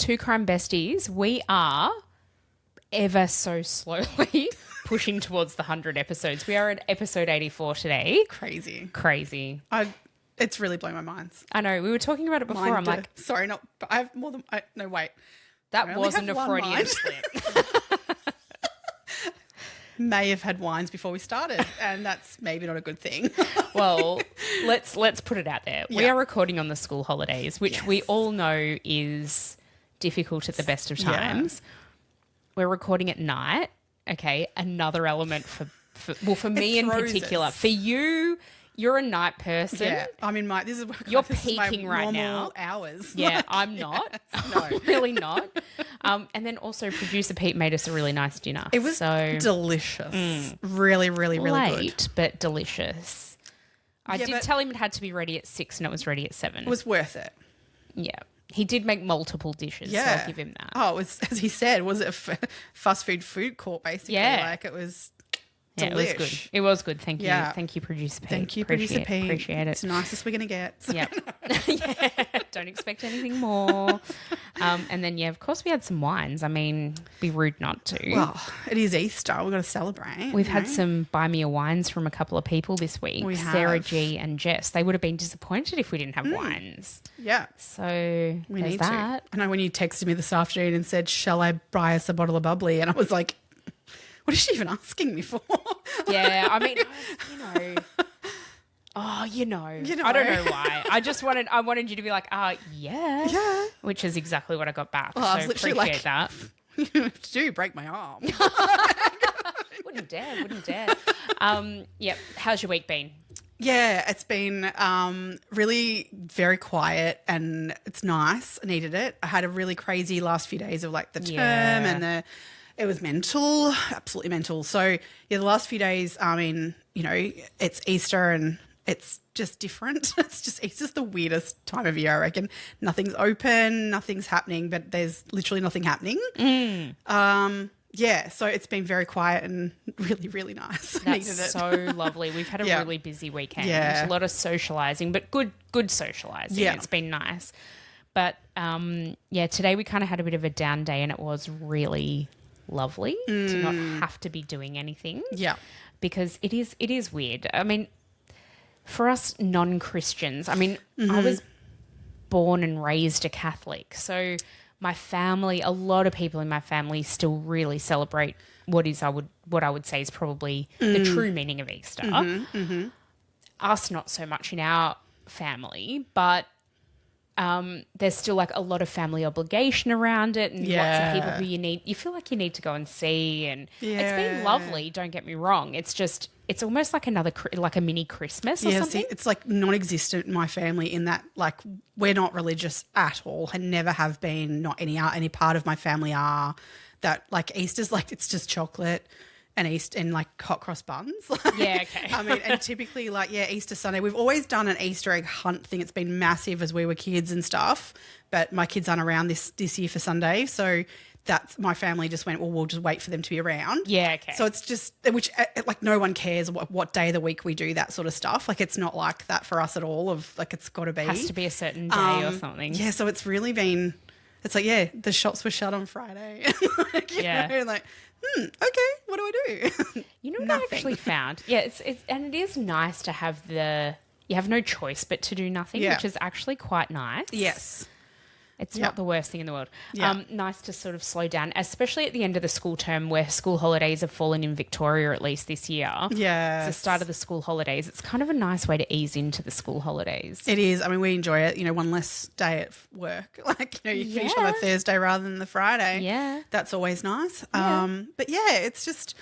Two Crime Besties, we are ever so slowly pushing towards the 100 episodes. We are at episode 84 today. Crazy. It's really blown my mind. I know. We were talking about it before. I'm like... Sorry, not... I have more than... no, wait. That wasn't a Freudian slip. May have had wines before we started, and that's maybe not a good thing. Well, let's put it out there. Yeah. We are recording on the school holidays, which we all know is difficult at the best of times. Yeah. We're recording at night. Okay, another element for me in particular. For you, you're a night person. Yeah, I'm in my... You're peaking right now. Hours. Yeah, I'm not. No. I'm really not. And then also producer Pete made us a really nice dinner. It was delicious. Really, really, really good. Late, but delicious. I did tell him it had to be ready at 6 and it was ready at 7. It was worth it. Yeah. He did make multiple dishes, so I'll give him that. Oh, it was, as he said, was it a fast food court, basically? Yeah. Like, it was... Yeah, it was good. It was good. Thank you. Yeah. Thank you, Producer Pete. Thank you, Producer Pete. Appreciate it. It's the nicest we're going to get. So. Yeah. Don't expect anything more. And then, of course, we had some wines. I mean, be rude not to. Well, it is Easter. We've got to celebrate. We've had some buy me a wines from a couple of people this week. We have. Sarah G and Jess. They would have been disappointed if we didn't have wines. Yeah. So we need that. to. I know when you texted me this afternoon and said, shall I buy us a bottle of bubbly? And I was like, what is she even asking me for? Yeah, I mean, you know. I don't know why. I wanted you to be like, yeah. Which is exactly what I got back. Well, so I was literally appreciate like, that. Do break my arm. Wouldn't dare. Yep. How's your week been? Yeah, it's been really very quiet and it's nice. I needed it. I had a really crazy last few days of like the term and it was mental, absolutely mental. So, the last few days, I mean, it's Easter and it's just different. It's just the weirdest time of year, I reckon. Nothing's open, nothing's happening, but there's literally nothing happening. So it's been very quiet and really, really nice. That's so lovely. We've had a really busy weekend. Yeah. A lot of socialising, but good socialising. Yeah. It's been nice. But, today we kind of had a bit of a down day and it was really lovely to not have to be doing anything. Yeah. Because it is weird. I mean, for us non-Christians, I mean, I was born and raised a Catholic. So my family, a lot of people in my family still really celebrate what I would say is probably the true meaning of Easter. Us, not so much in our family, but there's still like a lot of family obligation around it and lots of people who you feel like you need to go and see, and it's been lovely, don't get me wrong. It's just, it's almost like like a mini Christmas or something. See, it's like non-existent in my family in that like we're not religious at all and never have been, not any part of my family are. That like Easter's like, it's just chocolate and like hot cross buns. Yeah, okay. I mean, and typically like, Easter Sunday, we've always done an Easter egg hunt thing. It's been massive as we were kids and stuff, but my kids aren't around this year for Sunday. So that's, my family just went, well, we'll just wait for them to be around. Yeah, okay. So it's just, which like no one cares what day of the week we do that sort of stuff. Like it's not like that for us at all of like, it's got to be. Has to be a certain day or something. Yeah, so it's really been, it's like, the shops were shut on Friday. Like, you know, like, okay, what do I do? You know what I actually found? Yeah, it's and it is nice to have you have no choice but to do nothing, which is actually quite nice. Yes. It's not the worst thing in the world. Yeah. Nice to sort of slow down, especially at the end of the school term where school holidays have fallen in Victoria at least this year. Yeah. It's the start of the school holidays. It's kind of a nice way to ease into the school holidays. It is. I mean, we enjoy it. One less day at work. Like, you finish on a Thursday rather than the Friday. Yeah. That's always nice. Yeah. But it's just...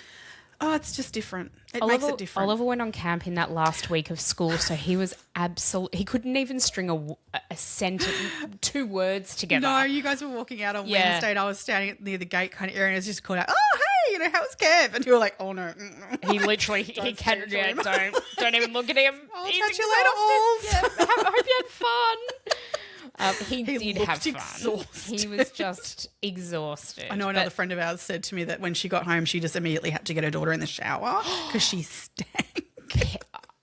Oh, it's just different. It makes it different. Oliver went on camp in that last week of school, so he was he couldn't even string a sentence, 2 words together. No, you guys were walking out on Wednesday and I was standing near the gate kind of area and I was just called out, oh, hey, how was camp? And you were like, oh, no. He literally, don't even look at him. I'll He's catch you later, Alls. Yeah, I hope you had fun. He did have fun. Exhausted. He was just exhausted. I know another friend of ours said to me that when she got home, she just immediately had to get her daughter in the shower because she stank.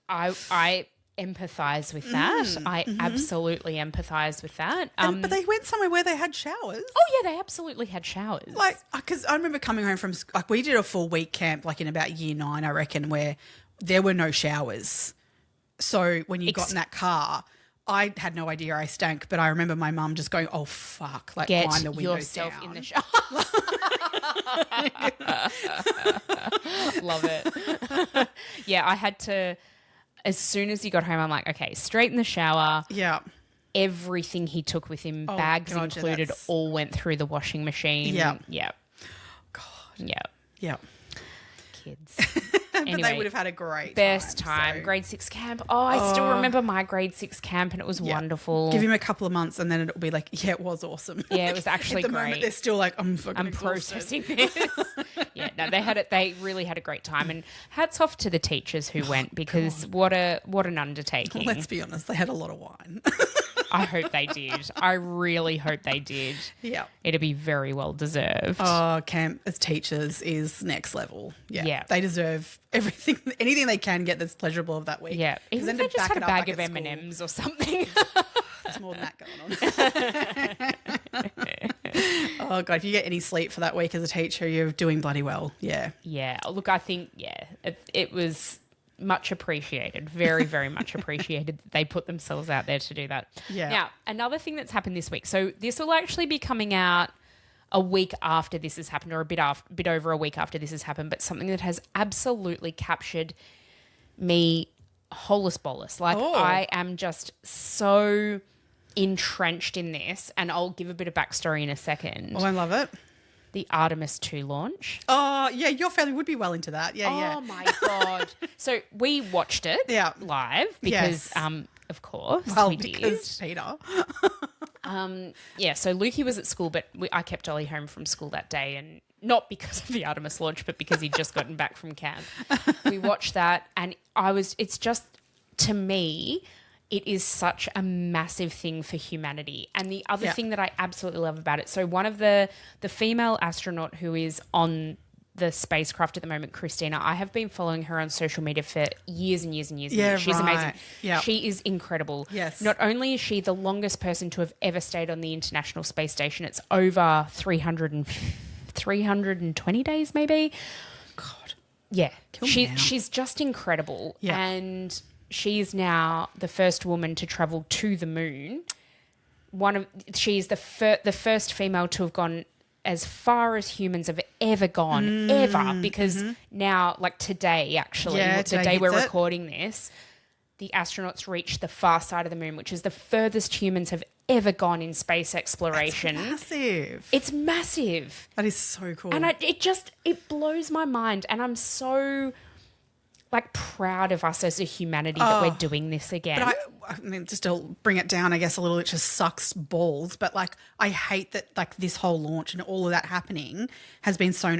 I empathise with that. I absolutely empathise with that. But they went somewhere where they had showers. Oh, yeah, they absolutely had showers. Like, because I remember coming home from, like, we did a full week camp, like in about year 9, I reckon, where there were no showers. So when you got in that car, I had no idea I stank, but I remember my mum just going, "Oh fuck!" Like, get wind the windows yourself down. in the shower. Love it. Yeah, I had to. As soon as he got home, I'm like, okay, straight in the shower. Yeah. Everything he took with him, bags God, included, all went through the washing machine. Yeah. Yeah. God. Yeah. Yeah. Kids. But Anyway, they would have had a great best time. so- Grade 6 camp. Oh, I still remember my grade 6 camp, and it was wonderful. Give him a couple of months and then it'll be like, yeah, it was awesome. Yeah, it was actually At the great. moment, they're still like, I'm fucking processing this. Yeah, no, they really had a great time, and hats off to the teachers who went, because what an undertaking. Let's be honest, they had a lot of wine. I hope they did. I really hope they did. Yeah. It'd be very well deserved. Oh, camp as teachers is next level. Yeah. Yeah. They deserve everything, anything they can get that's pleasurable of that week. Yeah, 'Cause even then if they to just back had a it up bag like of at school, M&Ms or something. there's more than that going on. Oh, God, if you get any sleep for that week as a teacher, you're doing bloody well. Yeah. Yeah, look, I think, it was much appreciated, very, very much appreciated that they put themselves out there to do that. Yeah. Now, another thing that's happened this week. So this will actually be coming out a week after this has happened, or a bit over a week after this has happened, but something that has absolutely captured me holus bolus. Like, I am just so entrenched in this, and I'll give a bit of backstory in a second. Oh, I love it. The Artemis 2 launch. Oh, yeah, your family would be well into that. Yeah, Oh my God. So we watched it live because, of course, well, we because did. Peter. So Lukey was at school, but I kept Ollie home from school that day, and not because of the Artemis launch, but because he'd just gotten back from camp. We watched that, and it's just, to me, it is such a massive thing for humanity. And the other thing that I absolutely love about it, so one of the female astronaut who is on the spacecraft at the moment, Christina, I have been following her on social media for years and years and years. Yeah, She's amazing. Yeah. She is incredible. Yes. Not only is she the longest person to have ever stayed on the International Space Station, it's over 320 days maybe. God. Yeah. Kill me now. She's just incredible. Yeah. And she is now the first woman to travel to the moon. She's the first female to have gone as far as humans have ever gone, ever. Because now, like today, actually, the day we're recording this, the astronauts reached the far side of the moon, which is the furthest humans have ever gone in space exploration. That's massive. It's massive. That is so cool. And it blows my mind. And I'm so proud of us as a humanity that we're doing this again. But I mean, just to bring it down, I guess a little, it just sucks balls. But I hate that this whole launch and all of that happening has been so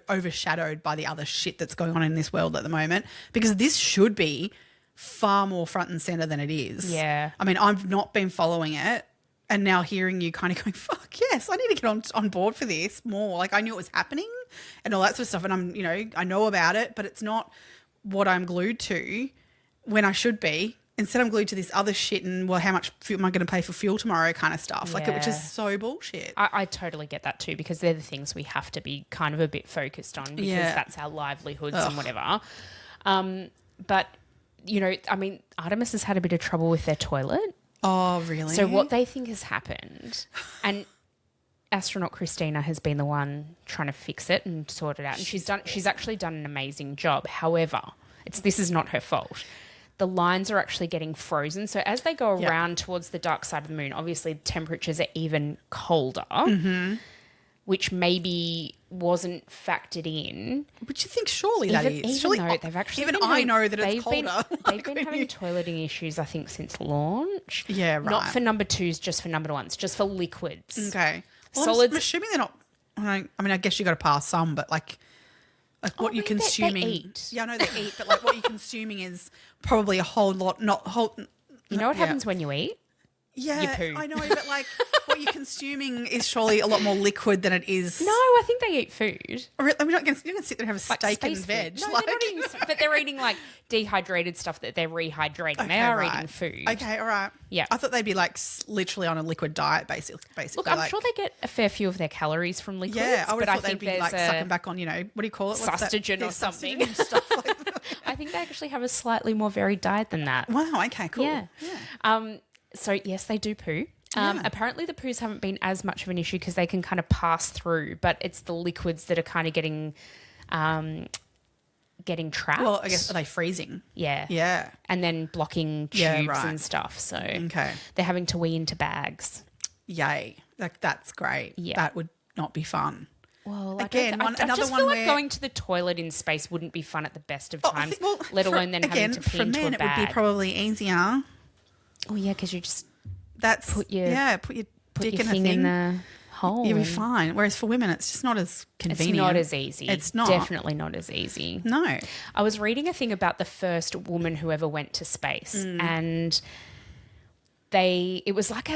overshadowed by the other shit that's going on in this world at the moment. Because this should be far more front and center than it is. Yeah. I mean, I've not been following it, and now hearing you kind of going, fuck yes, I need to get on board for this more. I knew it was happening and all that sort of stuff, and I know about it, but it's not what I'm glued to when I should be. Instead, I'm glued to this other shit and, well, how much am I going to pay for fuel tomorrow kind of stuff, which is so bullshit. I totally get that too, because they're the things we have to be kind of a bit focused on, because that's our livelihoods and whatever. But, I mean, Artemis has had a bit of trouble with their toilet. Oh, really? So what they think has happened, and astronaut Christina has been the one trying to fix it and sort it out, and she's actually done an amazing job. However, this is not her fault. The lines are actually getting frozen. So as they go around towards the dark side of the moon, obviously temperatures are even colder, which maybe wasn't factored in. But you think surely that is. Surely, they've actually even I know that it's colder. They've been having toileting issues, I think, since launch. Yeah, right. Not for number 2s, just for number 1s, just for liquids. Okay. Well, Solids. I'm assuming they're not. I mean, I guess you got to pass some, but what you're consuming. They eat. Yeah, I know they eat, but what you're consuming is probably a whole lot. You know what happens when you eat? Yeah, poo. I know, but like what you're consuming is surely a lot more liquid than it is. No, I think they eat food. I mean, you're not going to sit there and have a Like steak and space veg. food. No, like... they're not eating, but they're eating like dehydrated stuff that they're rehydrating. Okay, they are right. eating food. Okay, all right. Yeah. I thought they'd be like literally on a liquid diet, basically. Look, I'm like, sure they get a fair few of their calories from liquids. Yeah, I would but have thought think they'd be like sucking back on, what do you call it? What's that? Sustagen Yeah, or something. sustagen stuff like that. I think they actually have a slightly more varied diet than that. Wow, okay, cool. Yeah. So yes, they do poo. Yeah. Apparently the poos haven't been as much of an issue because they can kind of pass through, but it's the liquids that are kind of getting trapped. Well, I guess, are they freezing? Yeah. Yeah. And then blocking tubes Yeah, right. and stuff. So Okay. they're having to wee into bags. Yay. Like, that's great. Yeah. That would not be fun. Well, Again, I another just one feel like where- going to the toilet in space wouldn't be fun at the best of I times, think- well, let alone then having to pee for into men, a bag. it would be probably easier. Oh, yeah, because you just That's Put your- put your put dick your in a thing thing. in the hole. You'll be fine. Whereas for women, it's just not as convenient. It's not as easy. It's not. Definitely not as easy. No. I was reading a thing about the first woman who ever went to space, and it was like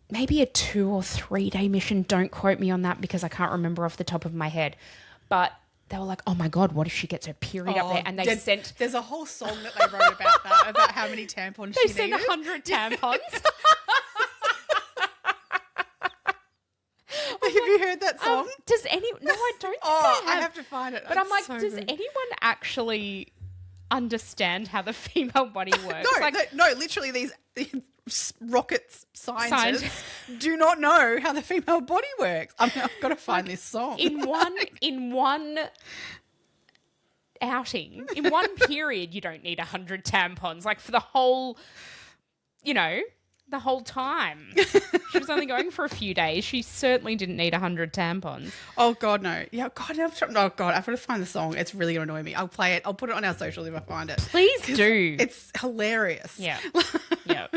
maybe a 2 or 3 day mission. Don't quote me on that because I can't remember off the top of my head. But they were like, oh my God, what if she gets her period up there? And they sent... There's a whole song that they wrote about that, about how many tampons They she sent needed. 100 tampons. Have you heard that song? Does anyone... No, I don't think Oh, they I have to find it. But I'm It's like, so does good. anyone actually understand how the female body works? No, Like, no, literally these rocket scientists do not know how the female body works. I've got to find this song. in one outing, in one period, you don't need 100 tampons. Like for the whole, the whole time. She was only going for a few days. She certainly didn't need 100 tampons. Oh God, no! Yeah, God, I've got to find the song. It's really going to annoy me. I'll play it. I'll put it on our socials if I find it. Please do. It's hilarious. Yeah. Yeah.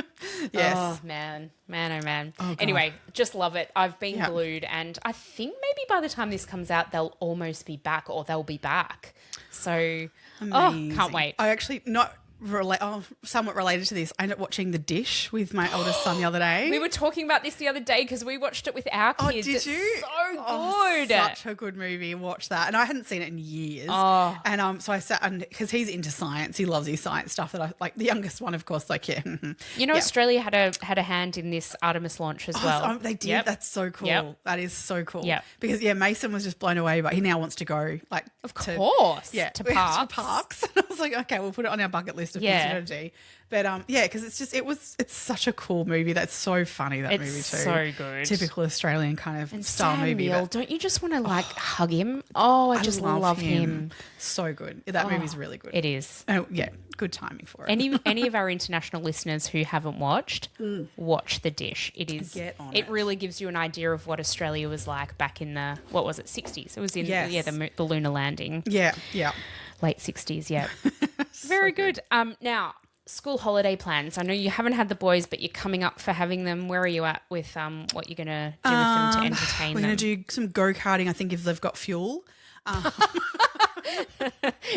Yes. Oh, man. Man, oh, man. Oh, God. Anyway, just love it. I've been Yeah. glued, and I think maybe by the time this comes out, they'll almost be back, or they'll be back. So, Amazing. can't wait. I actually somewhat related to this. I ended up watching The Dish with my oldest son the other day. We were talking about this the other day because we watched it with our Oh, kids. did It's you? so Oh, good. such a good movie. Watch that. And I hadn't seen it in years. Oh. And so I sat, and because he's into science, he loves his science stuff. That I like. The youngest one, of course, like yeah. You know, Yeah. Australia had a hand in this Artemis launch as well. Oh, they did. Yep. That's so cool. Yep. That is so cool. Yep. Because Mason was just blown away, but he now wants to go. Like, Of course. Yeah, To to parks. parks. And I was like, okay, we'll put it on our bucket list of things Yeah. to do. But because it's such a cool movie. That's so funny, that It's movie too. so good. Typical Australian kind of And style Sam movie. Neill, but don't you just want to hug him? Oh, I just love him. So good. That movie's really good. It is. Oh yeah, good timing for it. Any of our international listeners who haven't watched, watch The Dish. It is. Get on it it. really gives you an idea of what Australia was like back in the 60s. It was in Yes. the lunar landing. yeah. Late 60s. Yeah. Very good. Now, school holiday plans. I know you haven't had the boys, but you're coming up for having them. Where are you at with what you're going to do with them to entertain We're them? going to do some go-karting, I think, if they've got fuel.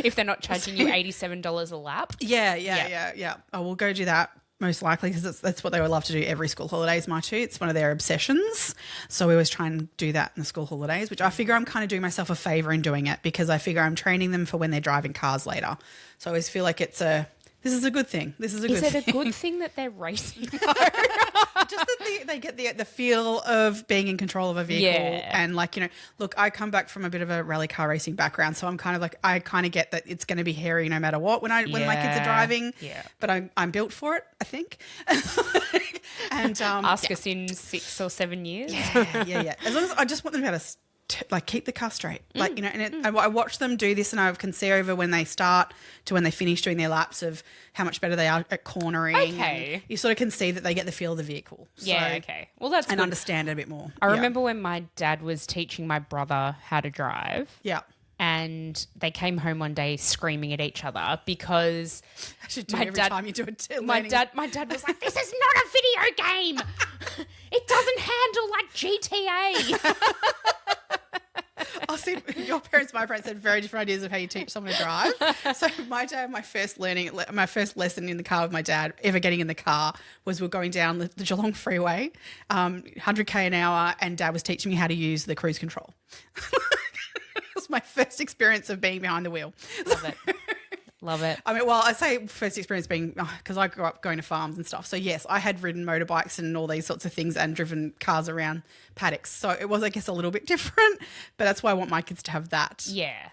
If they're not charging you $87 a lap. Yeah. I will go do that most likely because that's what they would love to do every school holidays, my two. It's one of their obsessions. So we always try and do that in the school holidays, which I figure I'm kind of doing myself a favour in doing it because I figure I'm training them for when they're driving cars later. So I always feel like this is a good thing. This is a good thing. Is it a good thing that they're racing? Just that they get the feel of being in control of a vehicle. Yeah. And look, I come back from a bit of a rally car racing background. So I'm kind of like, I kind of get that it's going to be hairy no matter what when my kids are driving. Yeah. But I'm built for it, I think. And Ask us in 6 or 7 years. yeah. As long as I just want them to be able to keep the car straight. I watch them do this and I can see over when they start to when they finish doing their laps of how much better they are at cornering. Okay. And you sort of can see that they get the feel of the vehicle. Yeah, okay. Well, that's And good. understand it a bit more. I remember when my dad was teaching my brother how to drive. Yeah. And they came home one day screaming at each other because I should do it every time you do it. my dad was like, "This is not a video game. It doesn't handle like GTA." Oh, see, your parents, my parents had very different ideas of how you teach someone to drive. So my first lesson in the car with my dad, ever getting in the car, was we're going down the Geelong freeway, 100k an hour, and Dad was teaching me how to use the cruise control. It was my first experience of being behind the wheel. Love it. Love it. I mean, well, I say first experience being because I grew up going to farms and stuff. So yes, I had ridden motorbikes and all these sorts of things and driven cars around paddocks. So it was, I guess, a little bit different. But that's why I want my kids to have that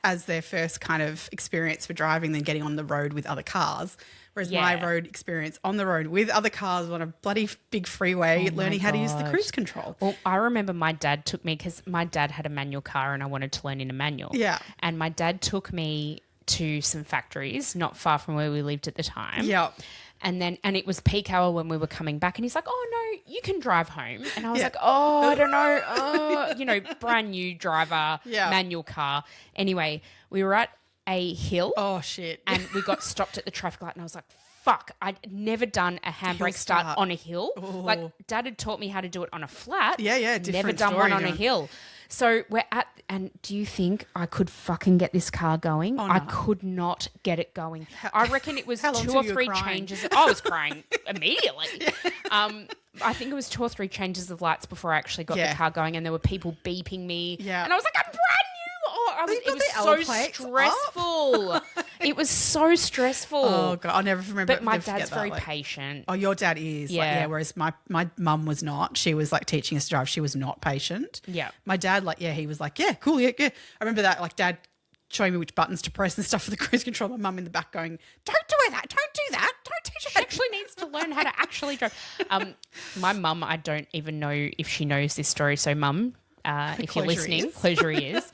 as their first kind of experience for driving, than getting on the road with other cars. Whereas my road experience on the road with other cars on a bloody big freeway, learning how to use the cruise control. Well, I remember my dad took me, because my dad had a manual car and I wanted to learn in a manual. Yeah. And my dad took me to some factories not far from where we lived at the time. Yeah. And it was peak hour when we were coming back, and he's like, "Oh no, you can drive home." And I was like, "Oh, I don't know." Brand new driver, manual car. Anyway, we were at a hill. Oh shit. And we got stopped at the traffic light, and I was like, fuck, I'd never done a handbrake start on a hill. Ooh. Like, Dad had taught me how to do it on a flat. Yeah, never done one on a hill. So we're at, and do you think I could fucking get this car going? Oh, no. I could not get it going. I reckon it was 2 or 3 changes. I was crying immediately. I think it was 2 or 3 changes of lights before I actually got the car going, and there were people beeping me. Yeah. And I was like, I'm brand new. Oh, it was so stressful. It was so stressful. Oh God, I'll never remember. But my dad's very patient. Oh, your dad is. Yeah. Whereas my mum was not. She was like teaching us to drive. She was not patient. Yeah. My dad, he was like, yeah, cool, yeah. I remember that, like, Dad showing me which buttons to press and stuff for the cruise control. My mum in the back going, "Don't do that. Don't do that. Don't teach her." She actually needs to learn how to actually drive. My mum, I don't even know if she knows this story. So, Mum, if you're listening, close your ears.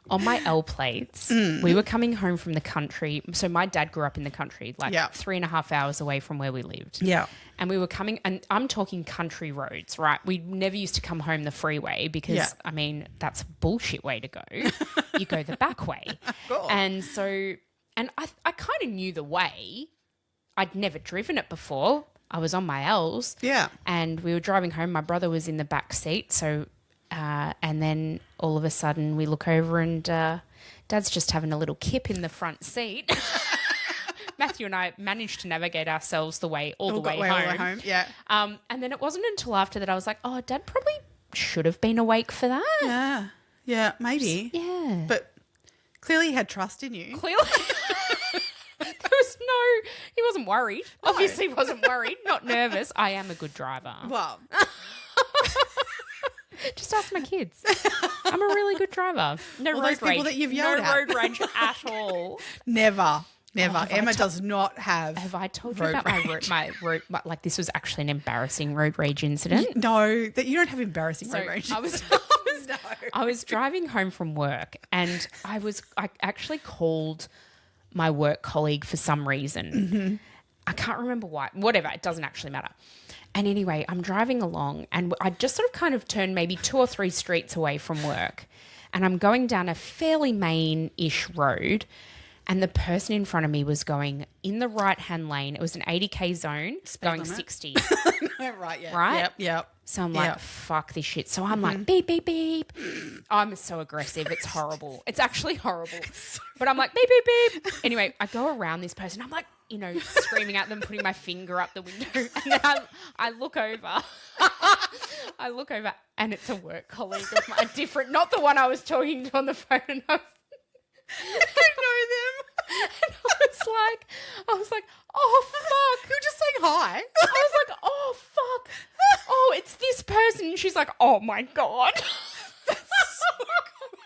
On my L plates, we were coming home from the country. So my dad grew up in the country, 3.5 hours away from where we lived. Yeah. And we were coming, and I'm talking country roads, right? We never used to come home the freeway because, I mean, that's a bullshit way to go. You go the back way. And so, and I kind of knew the way. I'd never driven it before. I was on my L's. Yeah. And we were driving home. My brother was in the back seat. So, and then all of a sudden we look over and Dad's just having a little kip in the front seat. Matthew and I managed to navigate ourselves the way all the way home. Yeah. And then it wasn't until after that I was like, oh, Dad probably should have been awake for that. Yeah. Yeah, maybe. Yeah. But clearly he had trust in you. Clearly. He wasn't worried. No. Obviously he wasn't worried, not nervous. I am a good driver. Well. Just ask my kids. I'm a really good driver. No all road those people rage. that you've yelled at. No road rage at all. Never. Emma does not have. Have I told you about my road? Like, this was actually an embarrassing road rage incident. No, that you don't have embarrassing road rage. I was driving home from work, and I actually called my work colleague for some reason. Mm-hmm. I can't remember why. Whatever, it doesn't actually matter. And anyway, I'm driving along, and I just sort of kind of turned maybe 2 or 3 streets away from work, and I'm going down a fairly main-ish road, and the person in front of me was going in the right-hand lane. It was an 80k zone, going 60. Right, yeah. Right? Yep. So I'm like, fuck this shit. So I'm like, beep, beep, beep. I'm so aggressive. It's horrible. It's actually horrible. But I'm like, beep, beep, beep. Anyway, I go around this person. I'm like, screaming at them, putting my finger up the window. And then I look over. I look over, and it's a work colleague of mine, not the one I was talking to on the phone. And I don't know them. And I was like, oh, fuck. You're just saying hi. I was like, oh, fuck. Oh, it's this person. And she's like, oh, my God. That's so good.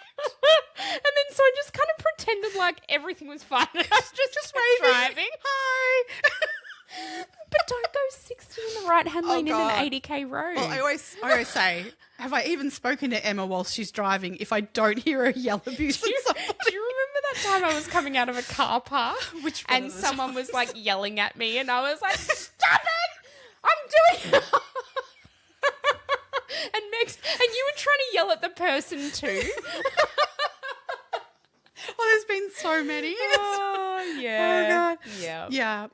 And then so I just kind of pretended like everything was fine. I was just driving. Hi. But don't go 60 in the right-hand lane in an 80k road. Well, I always say, have I even spoken to Emma while she's driving if I don't hear her yell abuse at somebody? Do you remember that time I was coming out of a car park and someone times? was like yelling at me and I was like, stop it! I'm doing it! And you were trying to yell at the person too. Oh, there's been so many. Oh, yeah. Oh, God. Yeah.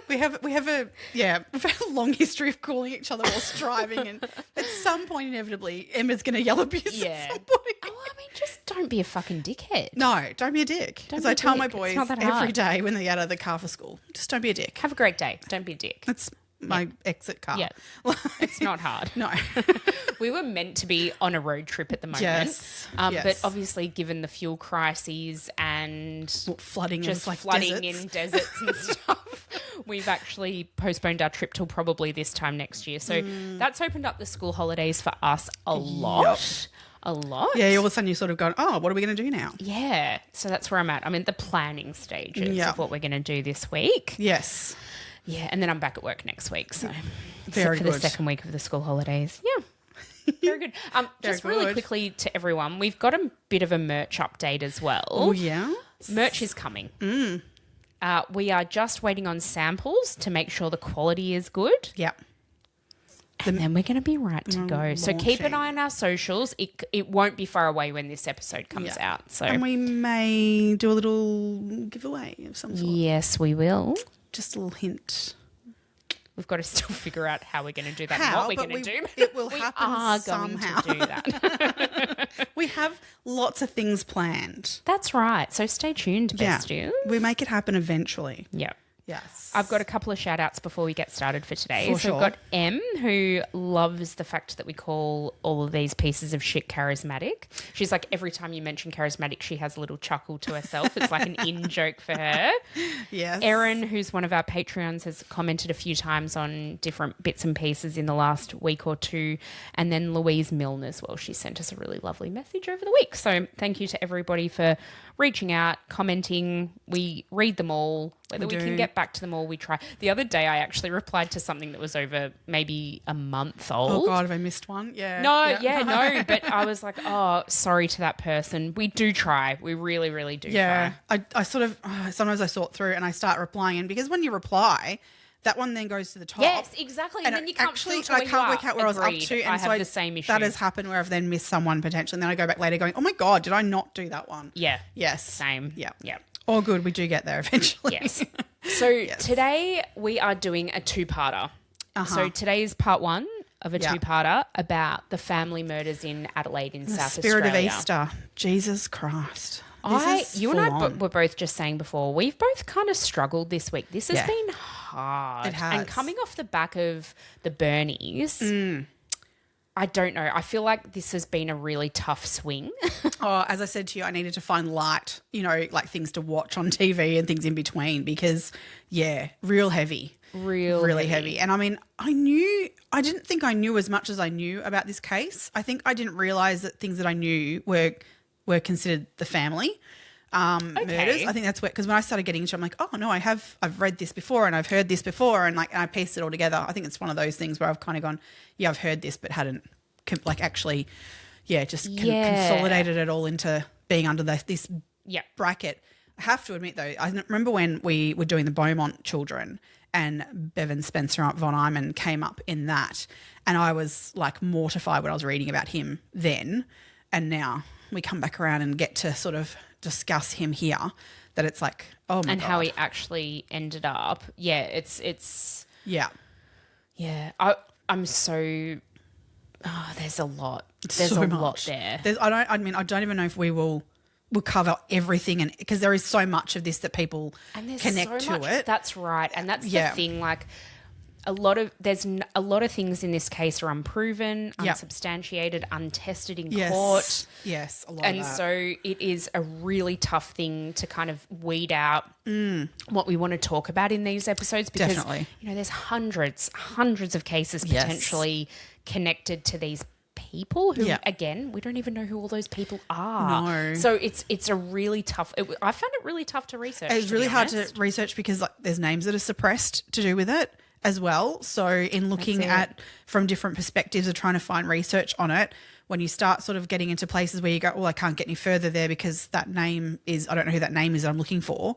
We've had a long history of calling each other whilst driving, and at some point, inevitably, Emma's going to yell abuse at somebody. Oh, I mean, just don't be a fucking dickhead. No, don't be a dick. Don't As be I a tell my dick. It's boys not that every hard. day when they get out of the car for school, just don't be a dick. Have a great day. Don't be a dick. That's my exit car. Yeah. It's not hard. No. We were meant to be on a road trip at the moment. Yes. But Yes. obviously, given the fuel crises and Flooding just in like flooding deserts. in deserts and stuff, we've actually postponed our trip till probably this time next year. So that's opened up the school holidays for us a lot. A lot. Yeah, all of a sudden you're sort of going, oh, what are we going to do now? Yeah. So that's where I'm at. I'm in the planning stages Yeah. of what we're going to do this week. Yes. Yeah. And then I'm back at work next week. So Very except for good. the second week of the school holidays. Yeah. Very good. Just really good. quickly to everyone, we've got a bit of a merch update as well. Oh, yeah? Merch is coming. We are just waiting on samples to make sure the quality is good. Yep. And then we're going to be right to go. So keep an launching. eye on our socials. It won't be far away when this episode comes Yeah. out. So And we may do a little giveaway of some sort. yes, we will. Just a little hint. We've got to still figure out how we're going to do that and How, what we're but going to do. it will we happen are somehow. going to do that. We have lots of things planned. That's right. So stay tuned, besties. We make it happen eventually. Yeah. Yes. I've got a couple of shout outs before we get started for today. For so we've sure. got M, who loves the fact that we call all of these pieces of shit charismatic. She's like, every time you mention charismatic, she has a little chuckle to herself. It's like an in joke for her. Yes. Erin, who's one of our Patreons, has commented a few times on different bits and pieces in the last week or two. And then Louise Milne as well. She sent us a really lovely message over the week. So thank you to everybody for reaching out, commenting. We read them all. Whether we can do. get back to them all, we try. The other day, I actually replied to something that was over maybe a month old. Oh, God, have I missed one? Yeah. No. But I was like, oh, sorry to that person. We do try. We really, really do Yeah. try. I sort of, sometimes I sort through and I start replying. And because when you reply, that one then goes to the top. Yes, exactly. And then it you can't actually, filter I where can't you work are. out where I was Agreed. up to. And I so have the same issue. That has happened where I've then missed someone potentially. And then I go back later going, oh my God, did I not do that one? Yeah. Yes. Same. Yeah. Yeah. All good. We do get there eventually. Yes. So today we are doing a two-parter. So today is part one of a Yeah. two-parter about the family murders in Adelaide in South Spirit Australia. of Easter. Jesus Christ. You and I full on. were both just saying before, we've both kind of struggled this week. This has Yeah. been hard. It has. And coming off the back of the Bernies, I don't know. I feel like this has been a really tough swing. Oh, as I said to you, I needed to find light, like things to watch on TV and things in between because, yeah, real heavy. Really heavy. And I mean, I didn't think I knew as much as I knew about this case. I think I didn't realize that things that I knew were considered the family murders. I think that's because when I started getting into it, I'm like, oh no, I've read this before and I've heard this before and I pieced it all together. I think it's one of those things where I've kind of gone, yeah, I've heard this, but hadn't consolidated it all into being under this bracket. I have to admit though, I remember when we were doing the Beaumont children and Bevan Spencer Von Einem came up in that, and I was like mortified when I was reading about him then, and now we come back around and get to sort of discuss him here, that it's like, oh my and God. how he actually ended up. Yeah, it's Yeah. yeah. I'm so there's a lot. There's So a much. lot there. I don't even know if we'll cover everything, and because there is so much of this that people And there's connect so to much, it. That's right. And that's Yeah. the thing, like a lot of things in this case are unproven, Yep. unsubstantiated, untested in Yes. court. Yes, a lot And of that. so it is a really tough thing to kind of weed out what we want to talk about in these episodes because Definitely. there's hundreds of cases Yes. potentially connected to these people who Yeah. again we don't even know who all those people are. No. So it's a really tough. I found it really tough to research. It's to really be hard honest. to research because there's names that are suppressed to do with it as well. So in looking at from different perspectives of trying to find research on it, when you start sort of getting into places where you go, well, I can't get any further there because that name is, I don't know who that name is that I'm looking for,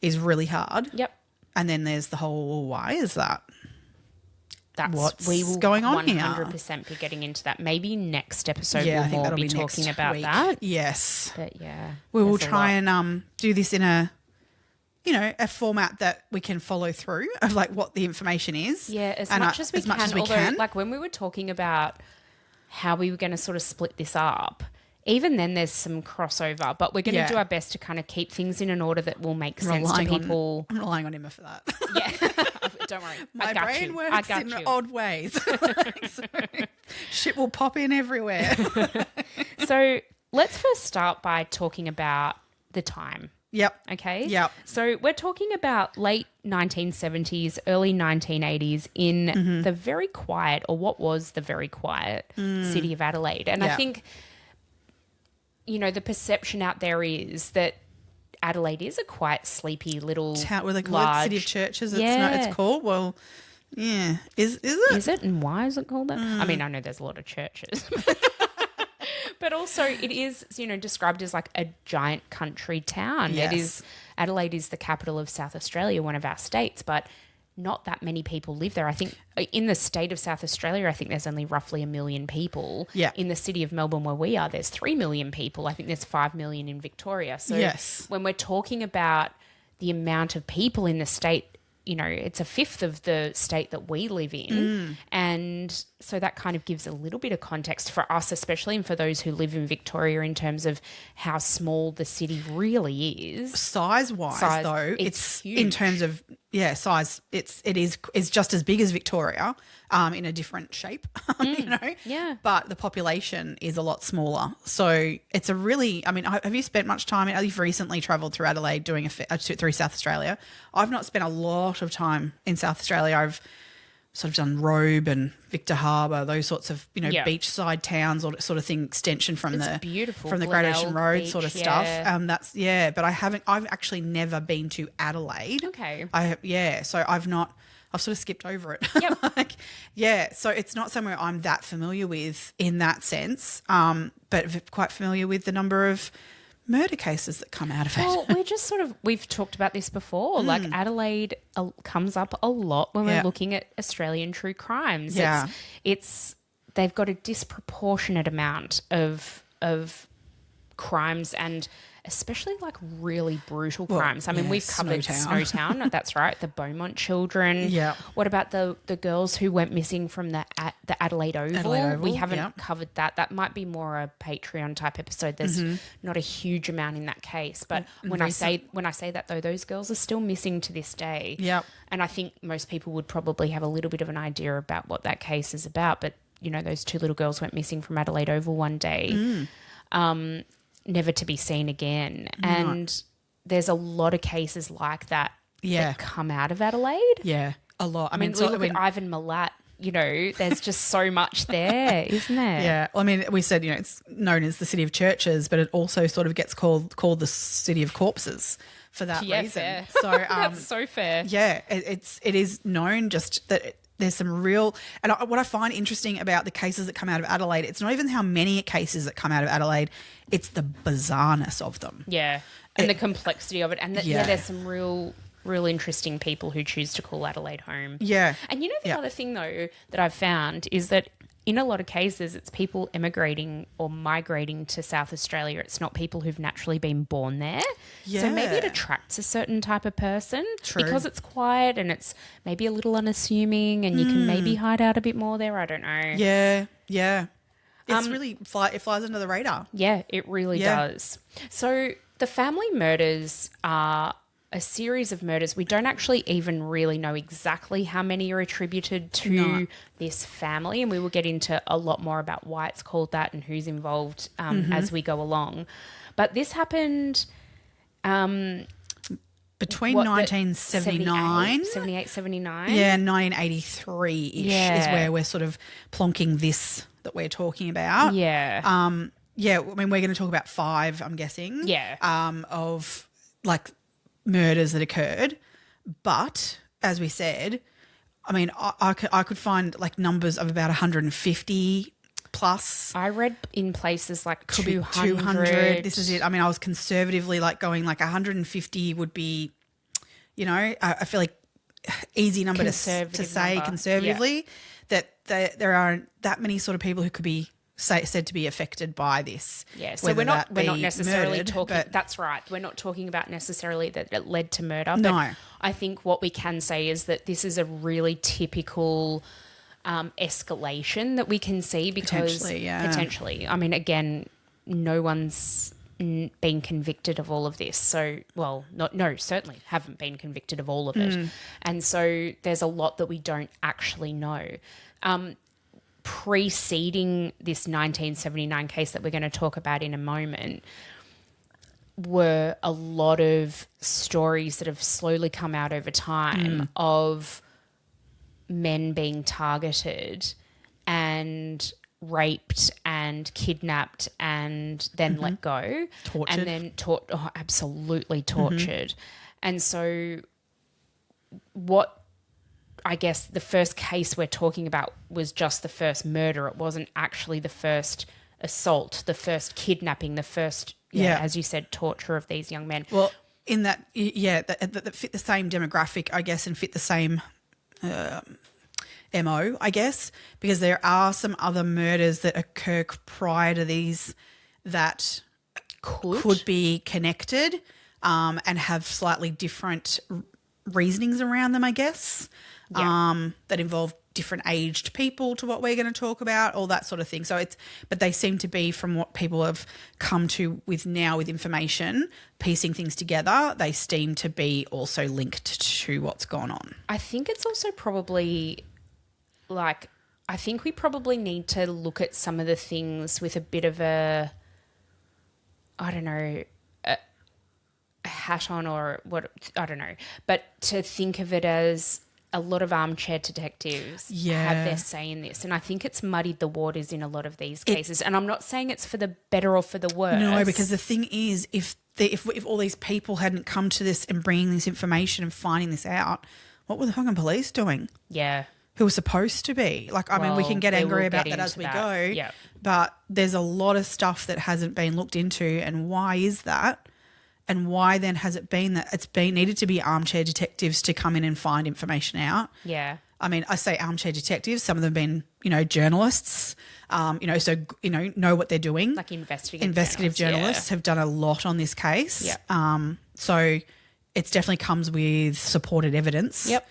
is really hard. Yep. And then there's the whole, well, why is that? What's we will going on here? 100% be getting into that. Maybe next episode Yeah, I we'll think more that'll be be talking next about week. that. Yes. But yeah, We will there's a try lot. and do this in a format that we can follow through of like what the information is. Yeah, as and, much as we can. Although, can. like when we were talking about how we were going to sort of split this up, even then there's some crossover, but we're going to do our best to kind of keep things in an order that will make sense to people. I'm relying on Emma for that. Yeah, don't worry. My brain works in odd ways. So, shit will pop in everywhere. So let's first start by talking about the time. Yep. Okay. Yep. So we're talking about late 1970s, early 1980s in the very quiet, or what was the very quiet city of Adelaide. And I think, the perception out there is that Adelaide is a quite sleepy little town. What they call it? City of Churches. It's called. Well, yeah. Is it? Is it? And why is it called that? I mean, I know there's a lot of churches. But also it is, described as like a giant country town. Yes. Adelaide is the capital of South Australia, one of our states, but not that many people live there. I think in the state of South Australia, I think there's only roughly 1 million people. Yeah. In the city of Melbourne where we are, there's 3 million people. I think there's 5 million in Victoria. So when we're talking about the amount of people in the state, it's a fifth of the state that we live in. And so that kind of gives a little bit of context for us, especially, and for those who live in Victoria, in terms of how small the city really is. Size-wise, though, it's huge. In terms of, size, it is just as big as Victoria, in a different shape, Yeah. But the population is a lot smaller. So it's a really, have you spent much time, you've recently travelled through Adelaide through South Australia. I've not spent a lot of time in South Australia. I've sort of done Robe and Victor Harbour, those sorts of, beachside towns or sort of thing, extension from beautiful. From the Great Ocean Road Beach, sort of stuff. But I've actually never been to Adelaide. Okay. So I've sort of skipped over it. Yep. So it's not somewhere I'm that familiar with in that sense, but quite familiar with the number of murder cases that come out of it. Well, we've talked about this before. Like Adelaide comes up a lot when we're looking at Australian true crimes. Yeah. They've got a disproportionate amount of crimes, and especially like really brutal crimes. I mean, we've covered Snowtown. That's right. The Beaumont children. Yeah. What about the girls who went missing from the Adelaide Oval? We haven't covered that. That might be more a Patreon type episode. There's not a huge amount in that case. But when I say that, though, those girls are still missing to this day. Yep. And I think most people would probably have a little bit of an idea about what that case is about. But, those two little girls went missing from Adelaide Oval one day. Never to be seen again. And there's a lot of cases like that that come out of Adelaide. Yeah, a lot. I mean, look at Ivan Milat, there's just so much there, isn't there? Yeah. Well, I mean, we said, it's known as the City of Churches, but it also sort of gets called the City of Corpses for that reason. Fair. So that's so fair. Yeah, it is known just that there's some real, and what I find interesting about the cases that come out of Adelaide, it's not even how many cases that come out of Adelaide, it's the bizarreness of them. Yeah, and the complexity of it. And there's some real interesting people who choose to call Adelaide home. Yeah. And the other thing, though, that I've found is that in a lot of cases, it's people emigrating or migrating to South Australia. It's not people who've naturally been born there. Yeah. So maybe it attracts a certain type of person. True. Because it's quiet and it's maybe a little unassuming, and you can maybe hide out a bit more there. I don't know. Yeah, yeah. It's really, it flies under the radar. Yeah, it really does. So the family murders are a series of murders. We don't actually even really know exactly how many are attributed to this family, and we will get into a lot more about why it's called that and who's involved as we go along. But this happened between 1979, 78, 79. Yeah, 1983-ish is where we're sort of plonking this that we're talking about. Yeah. I mean, we're going to talk about 5, I'm guessing. Yeah. Of like murders that occurred, but as we said, I mean, I could find like numbers of about 150 plus. I read in places like 200. This is it. I mean, I was conservatively like going like 150 would be, I feel like easy number to say conservatively, that there aren't that many sort of people who could be said to be affected by this. Yeah, so we're not necessarily murdered, talking. That's right. We're not talking about necessarily that it led to murder. But no, I think what we can say is that this is a really typical escalation that we can see because potentially. I mean, again, no one's been convicted of all of this. So, well, certainly haven't been convicted of all of it. And so there's a lot that we don't actually know. Preceding this 1979 case that we're going to talk about in a moment were a lot of stories that have slowly come out over time of men being targeted and raped and kidnapped and then let go. Tortured. And then absolutely tortured. And so what I guess the first case we're talking about was just the first murder. It wasn't actually the first assault, the first kidnapping, the first, as you said, torture of these young men. Well, in that, that fit the same demographic, I guess, and fit the same MO, I guess, because there are some other murders that occur prior to these that could be connected and have slightly different reasonings around them, I guess, that involve different aged people to what we're going to talk about, all that sort of thing. So but they seem to be, from what people have come to with now with information, piecing things together, they seem to be also linked to what's gone on. I think it's also probably I think we probably need to look at some of the things with a bit of a hat on, or what, I don't know, but to think of it as a lot of armchair detectives have their say in this. And I think it's muddied the waters in a lot of these cases. And I'm not saying it's for the better or for the worse. No, because the thing is, if all these people hadn't come to this and bringing this information and finding this out, what were the fucking police doing? Yeah. Who were supposed to be. I mean, we can get angry about that as we go. Yeah. But there's a lot of stuff that hasn't been looked into, and why is that? And why then has it been that it's been needed to be armchair detectives to come in and find information out? Yeah. I mean, I say armchair detectives. Some of them have been, journalists, know what they're doing. Like investigative journalists have done a lot on this case. Yeah. So it's definitely comes with supported evidence. Yep.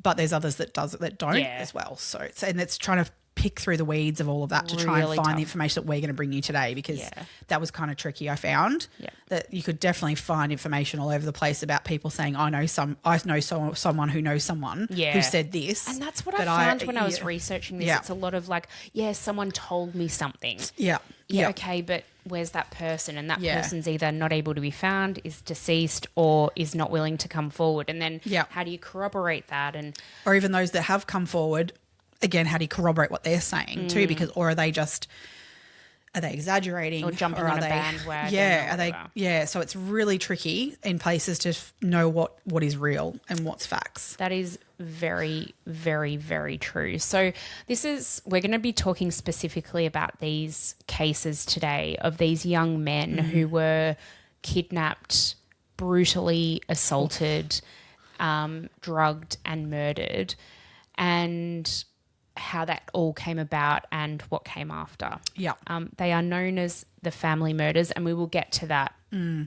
But there's others that don't as well. So it's trying to pick through the weeds of all of that to try and find the information that we're going to bring you today, because that was kind of tricky. I found that you could definitely find information all over the place about people saying, I know someone who knows someone who said this. And that's what I found when I was researching this. It's a lot of someone told me something. Yeah. Okay, but where's that person? And that person's either not able to be found, is deceased, or is not willing to come forward. And then how do you corroborate that? Or even those that have come forward, again, how do you corroborate what they're saying too? Because, or are they exaggerating? Or jumping on a bandwagon? Yeah, so it's really tricky in places to know what is real and what's facts. That is very, very, very true. So we're going to be talking specifically about these cases today of these young men who were kidnapped, brutally assaulted, drugged and murdered, and how that all came about and what came after. Yeah. They are known as the family murders, and we will get to that,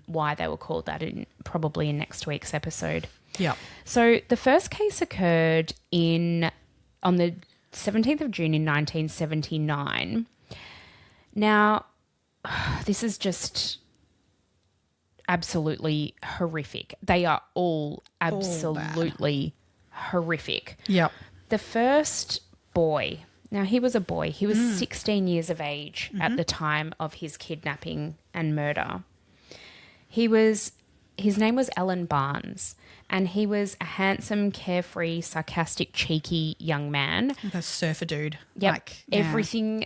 why they were called that probably in next week's episode. Yeah. So the first case occurred on the 17th of June in 1979. Now, this is just absolutely horrific. They are all absolutely horrific. Yep. The first boy, now he was a boy. He was 16 years of age at the time of his kidnapping and murder. His name was Alan Barnes, and he was a handsome, carefree, sarcastic, cheeky young man. Like a surfer dude. Yep. Everything,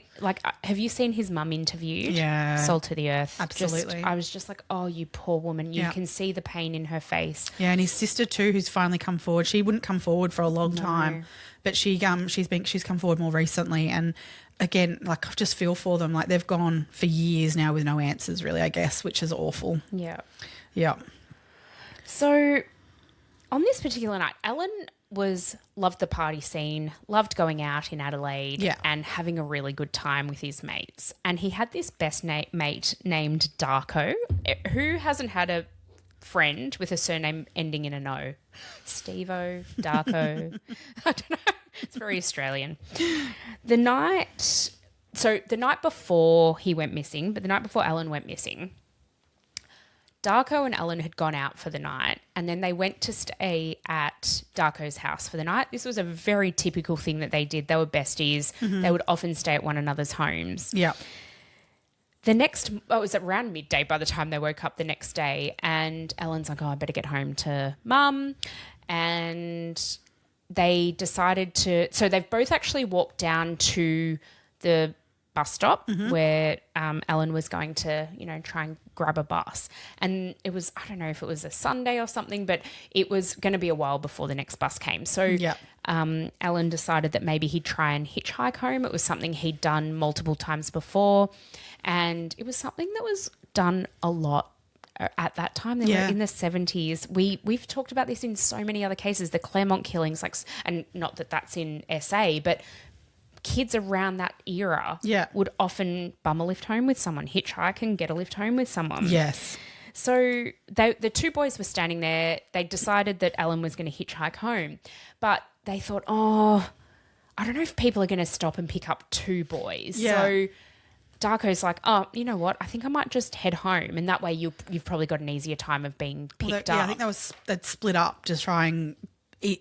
have you seen his mum interviewed? Yeah. Salt to the earth. Absolutely. I was just like, oh, you poor woman. You can see the pain in her face. Yeah, and his sister too, who's finally come forward. She wouldn't come forward for a long time, but she's come forward more recently. And again, I just feel for them. They've gone for years now with no answers, really, I guess, which is awful. Yeah. Yeah. So on this particular night, Alan loved the party scene, loved going out in Adelaide and having a really good time with his mates. And he had this best mate named Darko, who hasn't had a friend with a surname ending in an O. Steve-O, Darko. I don't know. It's very Australian. The night So the night before he went missing, but the night before Alan went missing, Darko and Alan had gone out for the night, and then they went to stay at Darko's house for the night. This was a very typical thing that they did. They were besties. They would often stay at one another's homes. Yeah. It was around midday by the time they woke up the next day, and Alan's like, I better get home to Mum. And they decided so they've both actually walked down to the bus stop where Alan was going to, try and grab a bus. And it was, I don't know if it was a Sunday or something, but it was going to be a while before the next bus came. So Alan decided that maybe he'd try and hitchhike home. It was something he'd done multiple times before. And it was something that was done a lot at that time. They were in the 70s. We've talked about this in so many other cases, the Claremont killings, and not that that's in SA, but kids around that era would often bum a lift home with someone, hitchhike and get a lift home with someone. Yes. So the two boys were standing there. They decided that Alan was going to hitchhike home, but they thought, I don't know if people are going to stop and pick up two boys. Yeah. So Darko's like, you know what? I think I might just head home, and that way you've probably got an easier time of being picked up. Yeah, I think they'd split up to try and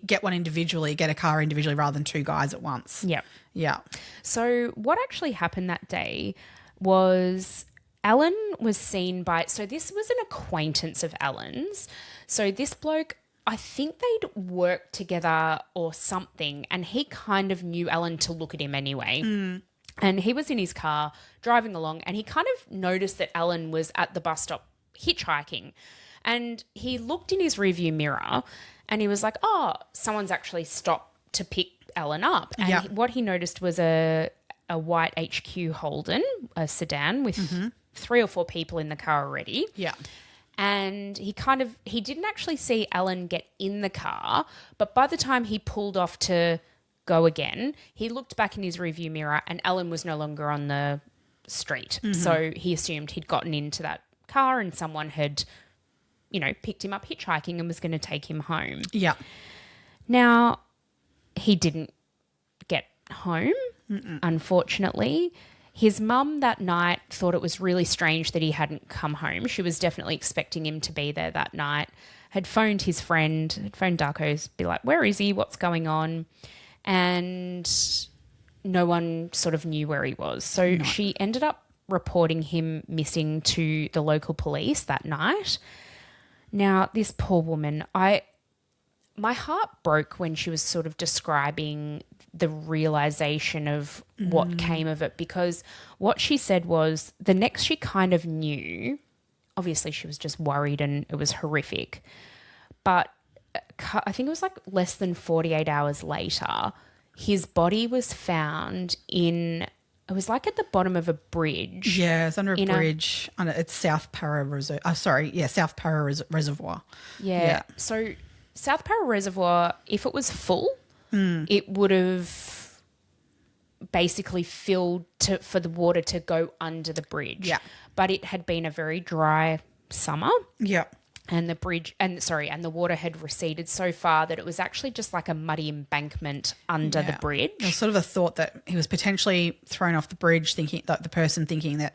get one individually, get a car individually rather than two guys at once. Yeah. Yeah. So what actually happened that day was Alan was seen so this was an acquaintance of Alan's. So this bloke, I think they'd worked together or something, and he kind of knew Alan to look at him anyway. And he was in his car driving along, and he kind of noticed that Alan was at the bus stop hitchhiking. And he looked in his rearview mirror and he was like, someone's actually stopped to pick Alan up. And what he noticed was a white HQ Holden, a sedan with 3 or 4 people in the car already. Yeah. And he didn't actually see Alan get in the car, but by the time he pulled off to go again, he looked back in his rearview mirror and Alan was no longer on the street. So he assumed he'd gotten into that car and someone had, picked him up hitchhiking and was going to take him home. Yeah. Now, he didn't get home, unfortunately. His mum that night thought it was really strange that he hadn't come home. She was definitely expecting him to be there that night. Had phoned his friend, had phoned Darko's, be like, where is he? What's going on? And no one sort of knew where he was. So she ended up reporting him missing to the local police that night. Now, this poor woman, my heart broke when she was sort of describing the realization of what came of it, because what she said was the next she kind of knew, obviously she was just worried and it was horrific, but I think it was like less than 48 hours later, his body was found it was like at the bottom of a bridge. Yeah, it's under a bridge. It's South Para Reservoir. South Para Reservoir. Yeah. So South Para Reservoir, if it was full, it would have basically filled for the water to go under the bridge. Yeah. But it had been a very dry summer. Yeah. And the water had receded so far that it was actually just like a muddy embankment under the bridge. There was sort of a thought that he was potentially thrown off the bridge, thinking that the person thinking that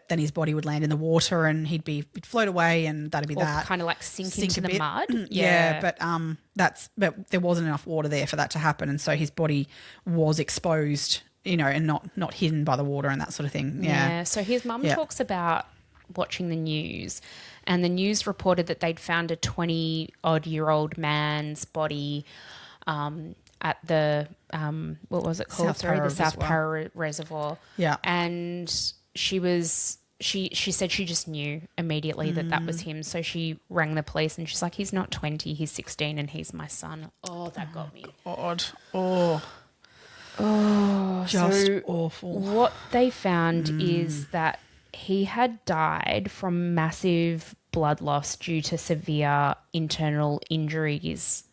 then his body would land in the water and he'd float away and that'd be that. Kind of like sink into the mud. Yeah, but there wasn't enough water there for that to happen, and so his body was exposed, and not hidden by the water and that sort of thing. Yeah. So his mum talks about watching the news, and the news reported that they'd found a 20-odd-year-old man's body at the what was it called? The South Para Reservoir. Yeah. And she said she just knew immediately that was him. So she rang the police and she's like, he's not 20, he's 16 and he's my son. Oh, that got me. God. Just awful. What they found is that he had died from massive blood loss due to severe internal injuries,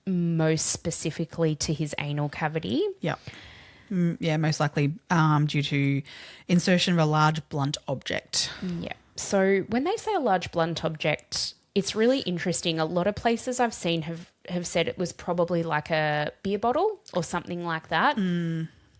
most specifically to his anal cavity. Yeah. Yeah, most likely due to insertion of a large blunt object. Yeah. So when they say a large blunt object, it's really interesting. A lot of places I've seen have said it was probably like a beer bottle or something like that.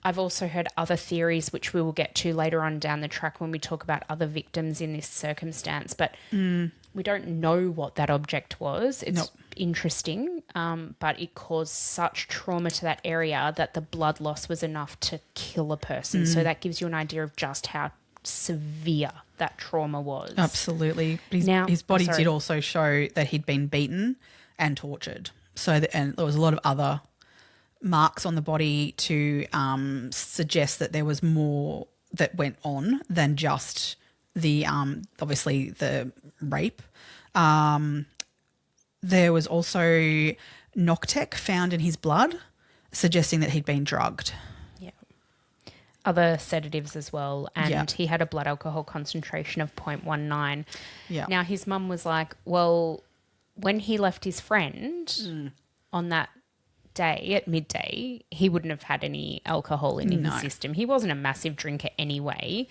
I've also heard other theories, which we will get to later on down the track when we talk about other victims in this circumstance. But we don't know what that object was. It's interesting, but it caused such trauma to that area that the blood loss was enough to kill a person. So that gives you an idea of just how severe that trauma was. Absolutely. His body did also show that he'd been beaten and tortured. And there was a lot of other marks on the body to suggest that there was more that went on than just the obviously the rape. There was also Noctec found in his blood, suggesting that he'd been drugged. Yeah. Other sedatives as well. And he had a blood alcohol concentration of 0.19. Yeah. Now, his mum was like, well, when he left his friend on that day at midday, he wouldn't have had any alcohol in his system. He wasn't a massive drinker anyway,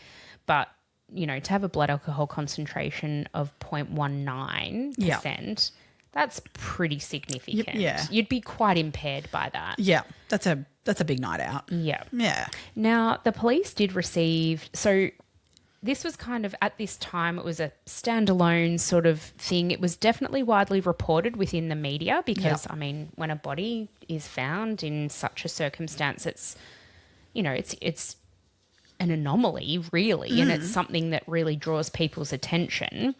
but, you know, to have a blood alcohol concentration of 0.19%, that's pretty significant. Yeah. You'd be quite impaired by that. Yeah, that's a big night out. Yeah. Yeah. Now, the police did receive... So this was kind of, at this time, it was a standalone sort of thing. It was definitely widely reported within the media because, I mean, when a body is found in such a circumstance, it's, you know, it's an anomaly, really, and it's something that really draws people's attention.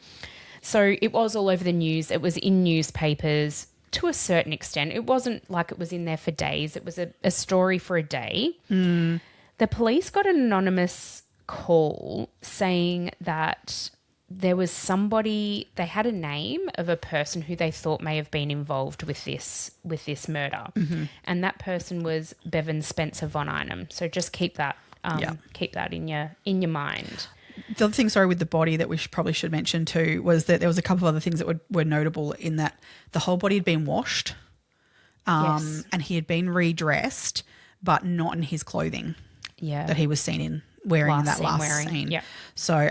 So it was all over the news. It was in newspapers to a certain extent. It wasn't like it was in there for days. It was a story for a day. The police got an anonymous call saying that there was somebody, they had a name of a person who they thought may have been involved with this murder. And that person was Bevan Spencer Von Einem. So just keep that in your mind. The other thing, with the body that we probably should mention too was that there was a couple of other things that were notable in that the whole body had been washed and he had been redressed, but not in his clothing that he was seen wearing in that last scene. Yeah. So,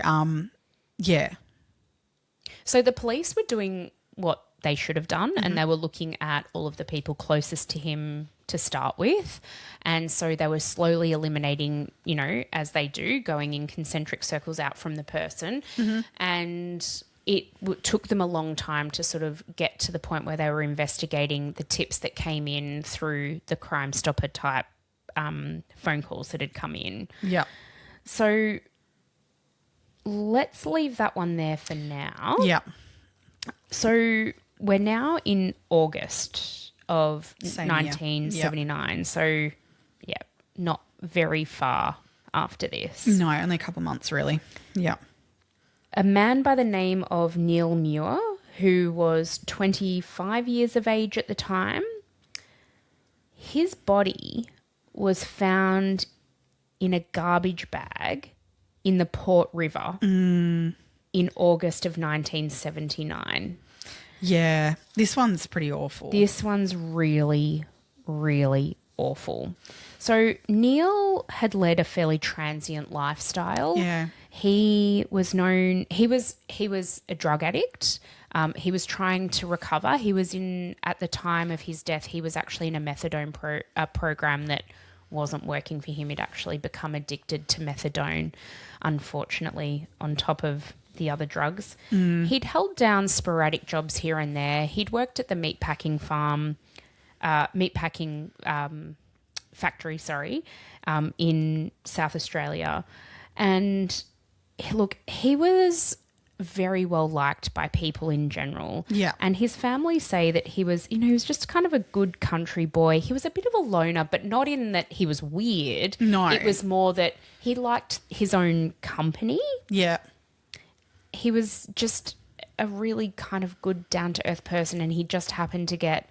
So the police were doing what they should have done and they were looking at all of the people closest to him to start with. And so they were slowly eliminating, you know, as they do, going in concentric circles out from the person. And it took them a long time to sort of get to the point where they were investigating the tips that came in through the Crime Stopper type phone calls that had come in. Yeah. So let's leave that one there for now. Yeah. So we're now in August of 1979. Yep. So, yeah, not very far after this. No, only a couple months really. Yeah. A man by the name of Neil Muir, who was 25 years of age at the time, his body was found in a garbage bag in the Port River in August of 1979. Yeah, this one's pretty awful. This one's really, really awful. So Neil had led a fairly transient lifestyle. Yeah. He was a drug addict. He was trying to recover. At the time of his death, he was actually in a methadone program that wasn't working for him. He'd actually become addicted to methadone, unfortunately, on top of the other drugs. He'd held down sporadic jobs here and there. He'd worked at the meatpacking factory, in South Australia. And look, he was very well liked by people in general. Yeah. And his family say that he was just kind of a good country boy. He was a bit of a loner, but not in that he was weird. No. It was more that he liked his own company. Yeah. He was just a really kind of good, down-to-earth person, and he just happened to get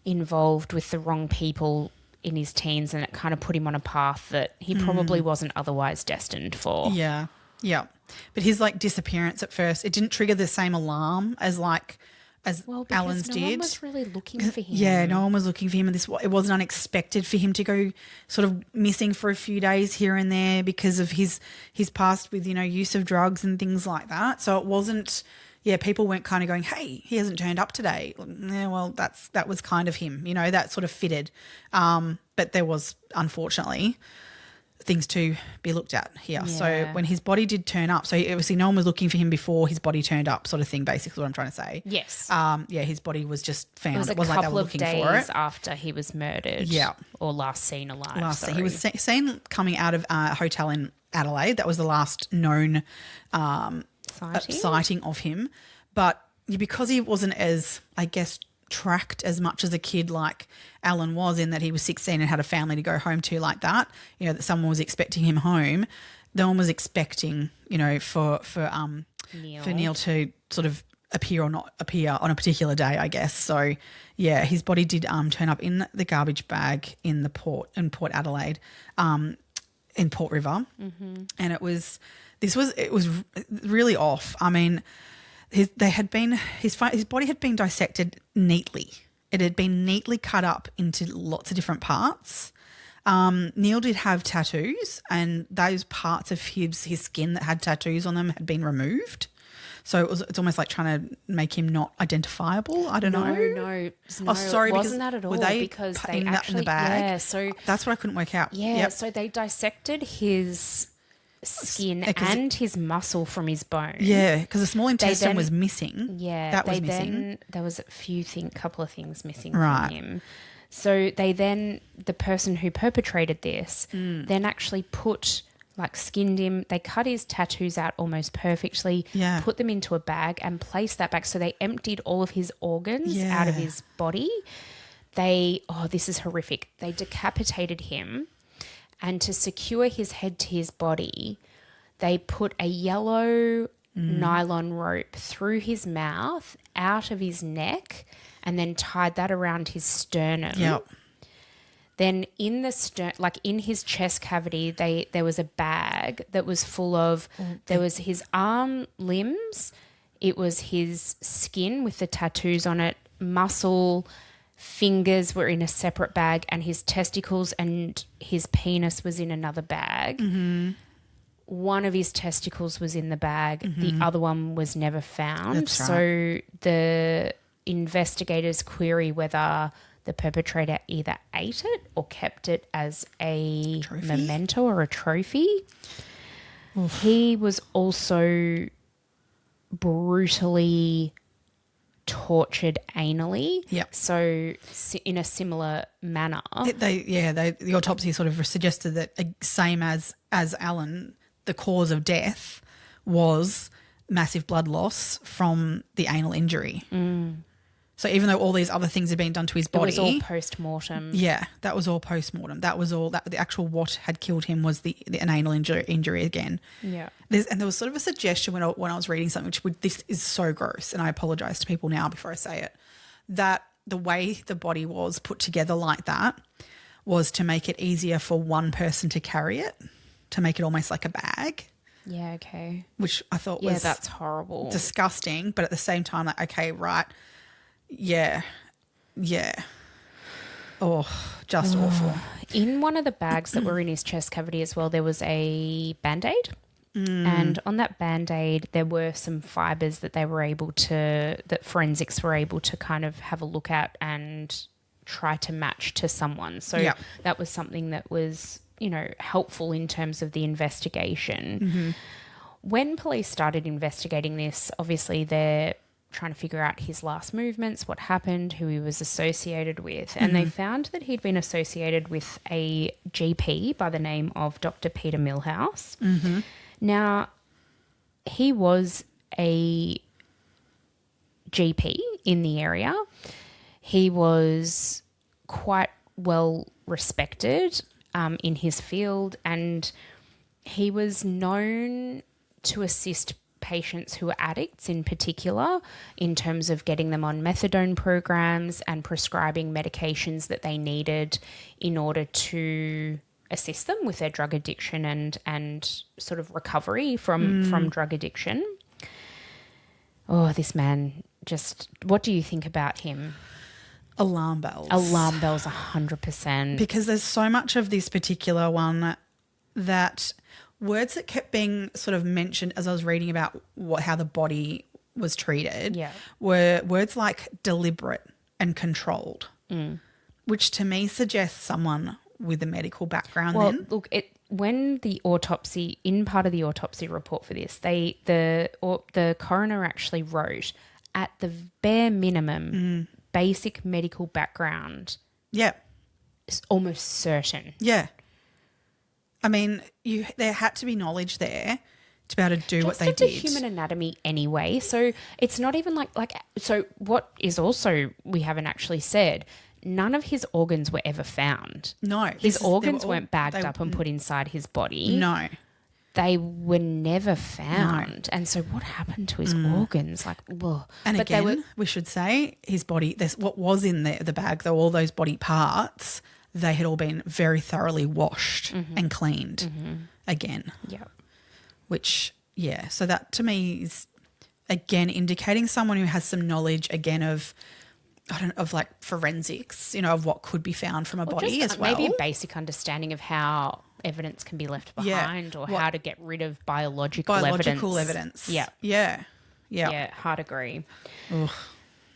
involved with the wrong people in his teens, and it kind of put him on a path that he probably wasn't otherwise destined for. Yeah, yeah. But his disappearance at first, it didn't trigger the same alarm as Alan's did. No one was really looking for him. Yeah, no one was looking for him, and it wasn't unexpected for him to go sort of missing for a few days here and there because of his past with use of drugs and things like that. So it wasn't yeah, people weren't kind of going, hey, he hasn't turned up today. Yeah, well, that was kind of him, that sort of fitted. But there was, unfortunately, things to be looked at here. Yeah. So when his body did turn up, so obviously no one was looking for him before his body turned up, sort of thing, basically what I'm trying to say. Yes. Yeah, his body was just found. It was wasn't a like they couple were of looking days for it. after he was murdered. Yeah. Or last seen alive. He was seen coming out of a hotel in Adelaide. That was the last known sighting of him. But because he wasn't as, I guess, tracked as much as a kid like Alan was, in that he was 16 and had a family to go home to like that, that someone was expecting him home. No one was expecting, for Neil to sort of appear or not appear on a particular day, I guess. So, yeah, his body did turn up in the garbage bag in Port Adelaide, in Port River, and it was really off. I mean, his body had been dissected neatly. It had been neatly cut up into lots of different parts. Neil did have tattoos, and those parts of his skin that had tattoos on them had been removed. So it's almost like trying to make him not identifiable. I don't know. No. Oh, sorry, it wasn't that at all. Were they because they putting that in actually, the bag? yeah. So that's what I couldn't work out. yeah. Yep. So they dissected his skin Yeah, 'cause and his muscle from his bone. Yeah, because the small intestine then- was missing. Yeah, that was missing. There was a couple of things missing Right. from him. So the person who perpetrated this, then actually skinned him. They cut his tattoos out almost perfectly, Yeah. put them into a bag and placed that bag. So they emptied all of his organs out of Yeah. his body. This is horrific. They decapitated him, and to secure his head to his body, they put a yellow nylon rope through his mouth, out of his neck, and then tied that around his sternum. Yep. Then in in his chest cavity, there was a bag that was full of, there was his arm limbs, it was his skin with the tattoos on it, muscle, fingers were in a separate bag, and his testicles and his penis was in another bag. Mm-hmm. One of his testicles was in the bag. Mm-hmm. The other one was never found. That's right. So the investigators query whether the perpetrator either ate it or kept it as a memento or a trophy. Oof. He was also brutally tortured anally. Yep. So in a similar manner. The autopsy sort of suggested that same as Alan, the cause of death was massive blood loss from the anal injury. Mm. So even though all these other things had been done to his body, it was all post-mortem. Yeah, that was all post-mortem. That was all. That the actual what had killed him was an anal injury again. Yeah. There was sort of a suggestion when I was reading something, this is so gross, and I apologise to people now before I say it, that the way the body was put together like that was to make it easier for one person to carry it, to make it almost like a bag. Yeah. Okay. Which I thought was that's horrible, disgusting, but at the same time, like, okay, right. Yeah. Oh, just awful. In one of the bags that were in his chest cavity as well, there was a Band-Aid. And on that Band-Aid, there were some fibres that that forensics were able to kind of have a look at and try to match to someone. So that was something that was, helpful in terms of the investigation. Mm-hmm. When police started investigating this, obviously they're trying to figure out his last movements, what happened, who he was associated with. And they found that he'd been associated with a GP by the name of Dr. Peter Millhouse. Mm-hmm. Now, he was a GP in the area. He was quite well respected in his field, and he was known to assist patients who are addicts in particular in terms of getting them on methadone programs and prescribing medications that they needed in order to assist them with their drug addiction and sort of recovery from drug addiction. Oh, this man, what do you think about him? Alarm bells. Alarm bells, 100%. Because there's so much of this particular one that words that kept being sort of mentioned as I was reading about how the body was treated Yeah. were words like deliberate and controlled, which to me suggests someone with a medical background. Well, then look, when the autopsy, in part of the autopsy report for this, the coroner actually wrote, at the bare minimum, basic medical background. Yeah. Is almost certain. Yeah. I mean, there had to be knowledge there to be able to do what they Just did. of the human anatomy anyway. So it's not even so what is also, we haven't actually said, none of his organs were ever found. No. His organs weren't bagged up and put inside his body. No. They were never found. No. And so what happened to his organs? Like, whoa. And but again, we should say his body, what was in the bag, though, all those body parts, they had all been very thoroughly washed and cleaned again. Yeah. Which, yeah, so that to me is, again, indicating someone who has some knowledge, again, of like forensics, of what could be found from a body as well. Maybe a basic understanding of how evidence can be left behind or how to get rid of biological evidence. Yeah. Yeah. Yeah. Yeah, hard agree. Ugh.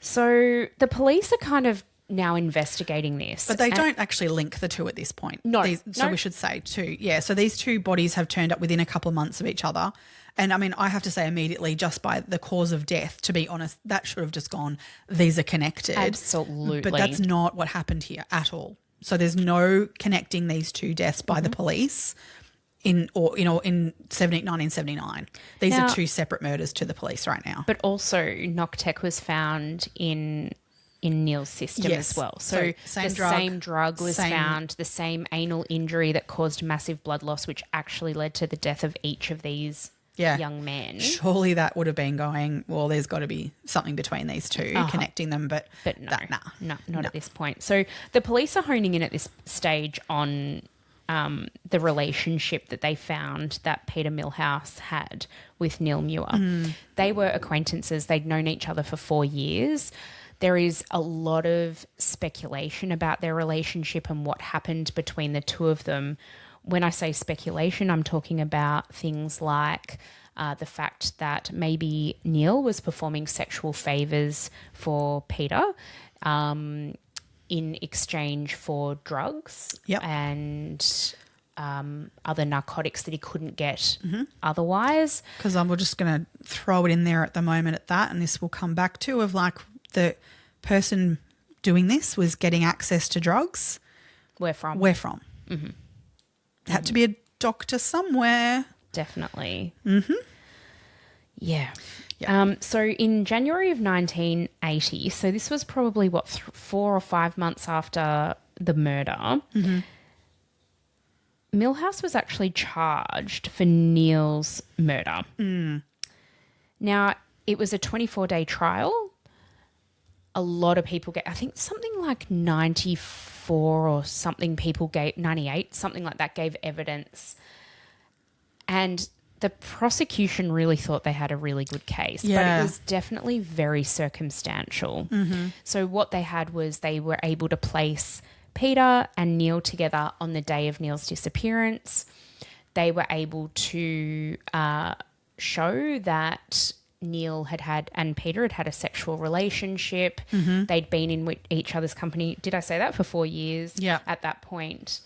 So the police are kind of now investigating this. But they don't actually link the two at this point. No. So we should say too. Yeah. So these two bodies have turned up within a couple of months of each other. And I mean, I have to say immediately, just by the cause of death, to be honest, that should have just gone, these are connected. Absolutely. But that's not what happened here at all. So there's no connecting these two deaths by the police in 1979. These are two separate murders to the police right now. But also Noctec was found in Neil's system as well. So same drug was found, the same anal injury that caused massive blood loss, which actually led to the death of each of these young men. Surely that would have been going, well, there's got to be something between these two, connecting them, but no, not at this point. So the police are honing in at this stage on the relationship that they found that Peter Milhouse had with Neil Muir. They were acquaintances. They'd known each other for 4 years. There is a lot of speculation about their relationship and what happened between the two of them. When I say speculation, I'm talking about things like the fact that maybe Neil was performing sexual favours for Peter in exchange for drugs and other narcotics that he couldn't get otherwise. Because we're just going to throw it in there at the moment at that, and this will come back to of like the person doing this was getting access to drugs. Where from? Mm-hmm. Had to be a doctor somewhere. Definitely. Mm-hmm. Yeah. So in January of 1980, so this was probably 4 or 5 months after the murder, Milhouse was actually charged for Neil's murder. Now, it was a 24-day trial. A lot of people I think something like 94 or something people gave, 98, something like that, gave evidence. And the prosecution really thought they had a really good case, but it was definitely very circumstantial. So what they had was they were able to place Peter and Neil together on the day of Neil's disappearance. They were able to show that Neil and Peter had a sexual relationship. They'd been in each other's company. Did I say that? For 4 years at that point.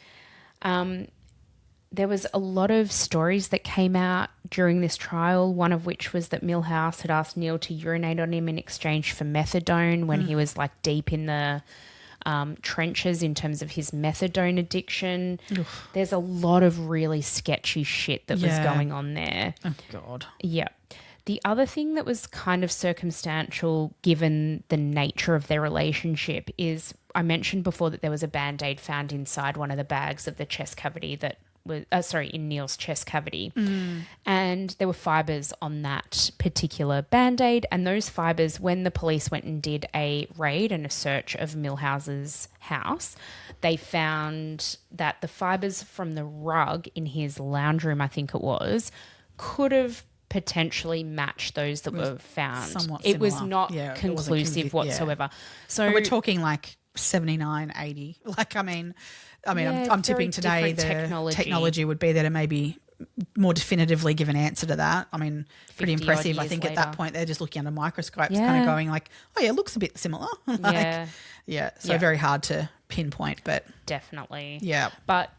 There was a lot of stories that came out during this trial, one of which was that Milhouse had asked Neil to urinate on him in exchange for methadone when he was like deep in the trenches in terms of his methadone addiction. Oof. There's a lot of really sketchy shit that was going on there. Oh, God. Yeah. The other thing that was kind of circumstantial given the nature of their relationship is I mentioned before that there was a Band-Aid found inside one of the bags of the chest cavity that was, in Neil's chest cavity. And there were fibres on that particular Band-Aid, and those fibres, when the police went and did a raid and a search of Milhouse's house, they found that the fibres from the rug in his lounge room, I think it was, could have potentially match those that were found. It was not conclusive whatsoever. So we're talking like 79, 80. Like, I'm tipping today the technology would be there to maybe more definitively give an answer to that. I mean, pretty 50 odd impressive. I years think at that later. point they're just looking under microscopes, Yeah. kind of going like, oh yeah, it looks a bit similar. Yeah. Yeah. So Yeah. very hard to pinpoint, but Definitely. yeah. But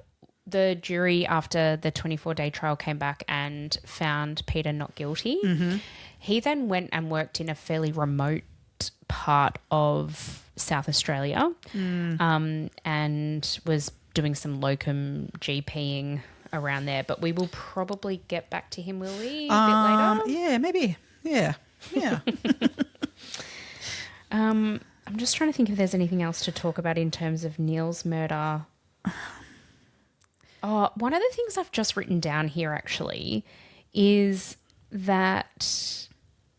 the jury, after the 24-day trial, came back and found Peter not guilty. Mm-hmm. He then went and worked in a fairly remote part of South Australia and was doing some locum GPing around there. But we will probably get back to him, will we, a bit later? Yeah, maybe. Yeah. Yeah. I'm just trying to think if there's anything else to talk about in terms of Neil's murder. Oh, one of the things I've just written down here actually is that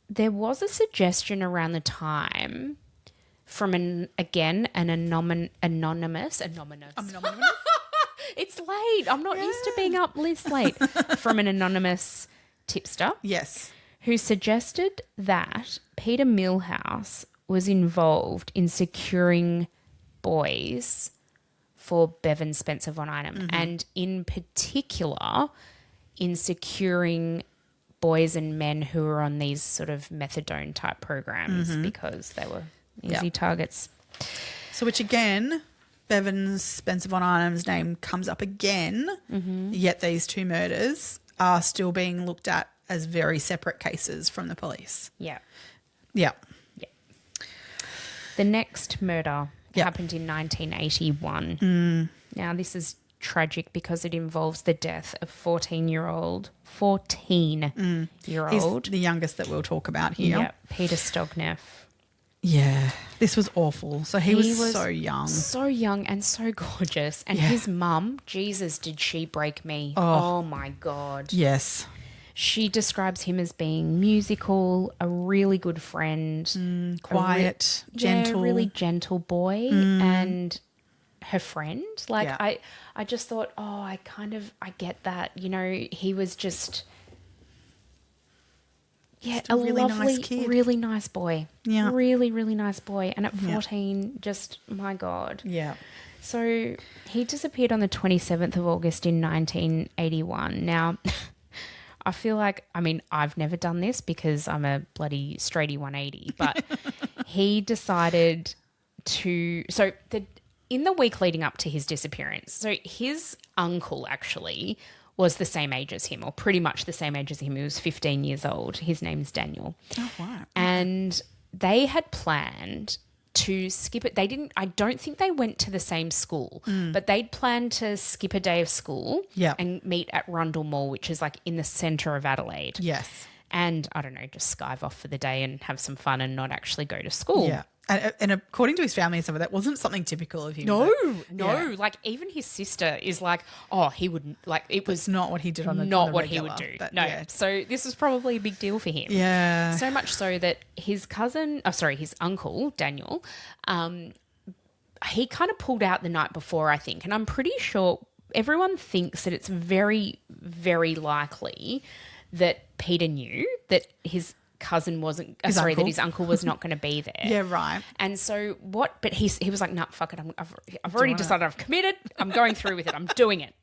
there was a suggestion around the time from anonymous. It's late. I'm not used to being up this late. From an anonymous tipster Yes. who suggested that Peter Millhouse was involved in securing boys for Bevan Spencer Von Einem, and in particular in securing boys and men who were on these sort of methadone type programs because they were easy targets. So which again, Bevan Spencer Von Einem's name comes up again, yet these two murders are still being looked at as very separate cases from the police. Yeah. Yeah. The next murder Yep. happened in 1981. Now, this is tragic because it involves the death of 14-year-old He's the youngest that we'll talk about here. Peter Stognar. Yeah. This was awful. So he was so young. So young and so gorgeous. And his mum, Jesus, did she break me. Oh my God. Yes. She describes him as being musical, a really good friend. Quiet, gentle. really gentle boy and her friend. Like Yeah. I just thought, I get that. You know, he was just a really lovely, nice kid. really nice boy. Yeah. Really, really nice boy. And at 14, just, my God. Yeah. So he disappeared on the 27th of August in 1981. Now, I feel like, I mean, I've never done this because I'm a bloody straighty 180, but he decided to, in the week leading up to his disappearance, so his uncle actually was the same age as him, or pretty much the same age as him. He was 15 years old. His name's Daniel. Oh, wow. And they had planned to skip it. I don't think they went to the same school, but they'd planned to skip a day of school and meet at Rundle Mall, which is like in the centre of Adelaide. Yes. And I don't know, just skive off for the day and have some fun and not actually go to school. Yeah. And according to his family and stuff, that wasn't something typical of him. No. Yeah. Like even his sister is like, oh, he wouldn't, like it was It's not what he did on the not on the what regular, he would do. but No. yeah. So this was probably a big deal for him. Yeah. So much so that his uncle, Daniel, he kind of pulled out the night before, I think. And I'm pretty sure everyone thinks that it's very, very likely that Peter knew that his cousin wasn't, that his uncle was not going to be there. Yeah, right. And so but he was like, nah, fuck it. I've already decided I've committed. I'm going through with it. I'm doing it.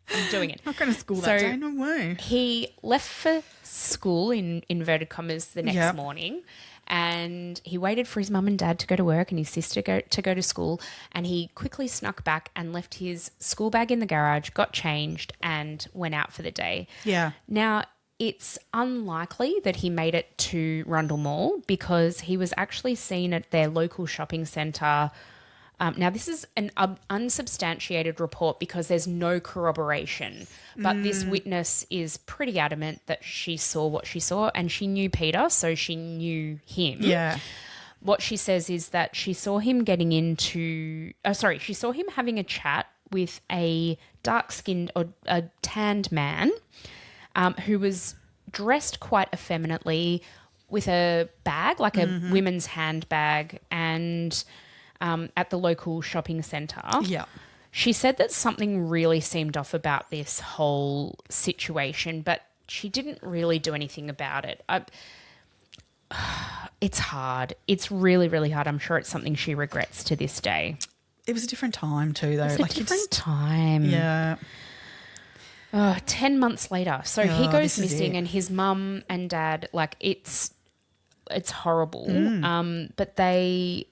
Not going to school that day. No way. He left for school in inverted commas the next morning, and he waited for his mum and dad to go to work and his sister to go to school, and he quickly snuck back and left his school bag in the garage, got changed, and went out for the day. Yeah. Now, it's unlikely that he made it to Rundle Mall because he was actually seen at their local shopping centre. Now, this is an unsubstantiated report because there's no corroboration, but this witness is pretty adamant that she saw what she saw and she knew Peter, so she knew him. Yeah. What she says is that she saw him she saw him having a chat with a dark-skinned or a tanned man who was dressed quite effeminately with a bag, like a women's handbag, and at the local shopping centre. Yeah. She said that something really seemed off about this whole situation, but she didn't really do anything about it. It's hard. It's really, really hard. I'm sure it's something she regrets to this day. It was a different time too, though. It's a different time. Yeah. 10 months later. So he Oh, goes this is missing it. and his mum and dad, like, it's horrible. Mm. But they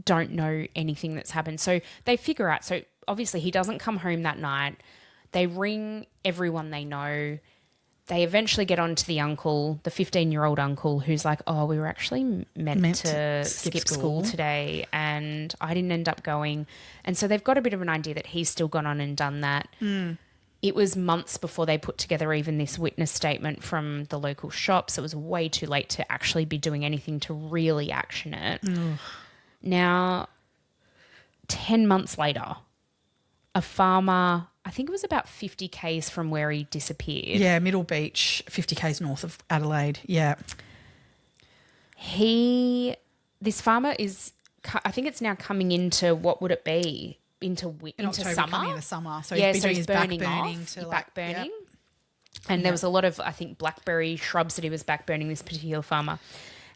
don't know anything that's happened. So they figure out. So obviously he doesn't come home that night. They ring everyone they know. They eventually get on to the uncle, the 15-year-old uncle, who's like, oh, we were actually meant to skip school today and I didn't end up going. And so they've got a bit of an idea that he's still gone on and done that. It was months before they put together even this witness statement from the local shop, so it was way too late to actually be doing anything to really action it. Now, 10 months later, a farmer, I think it was about 50 k's from where he disappeared. Yeah, Middle Beach, 50 k's north of Adelaide. Yeah. This farmer is, I think it's now coming into, what would it be? Into October, summer. coming into summer. So Yeah, he's been doing his burning back-burning off, to back burning. Yep. And there was a lot of, I think, blackberry shrubs that he was back burning, this particular farmer.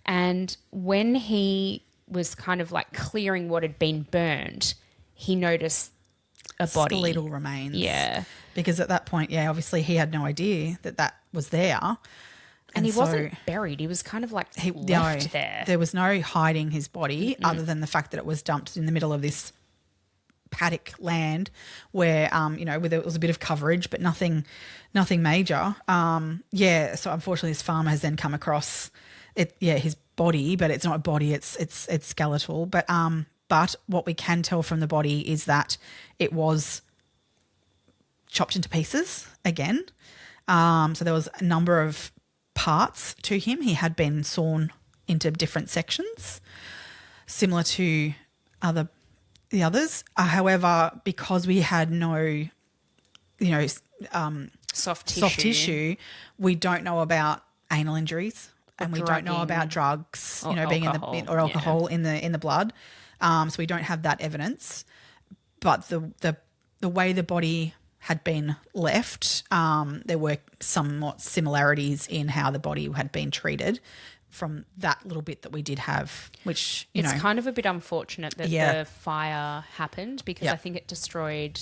And when he was kind of like clearing what had been burned, he noticed a body. Skeletal remains. Yeah. Because at that point, obviously he had no idea that was there. And he so wasn't buried. He was kind of like left there. There was no hiding his body other than the fact that it was dumped in the middle of this paddock land where, where there was a bit of coverage, but nothing major. So unfortunately this farmer has then come across his body, but it's not a body, it's skeletal. But what we can tell from the body is that it was chopped into pieces again. So there was a number of parts to him. He had been sawn into different sections, similar to the others. However, because we had no, Soft tissue, we don't know about anal injuries and we don't know about drugs, being alcohol, in alcohol in the blood. So we don't have that evidence. But the way the body had been left, there were somewhat similarities in how the body had been treated from that little bit that we did have, which, it's kind of a bit unfortunate that the fire happened because I think it destroyed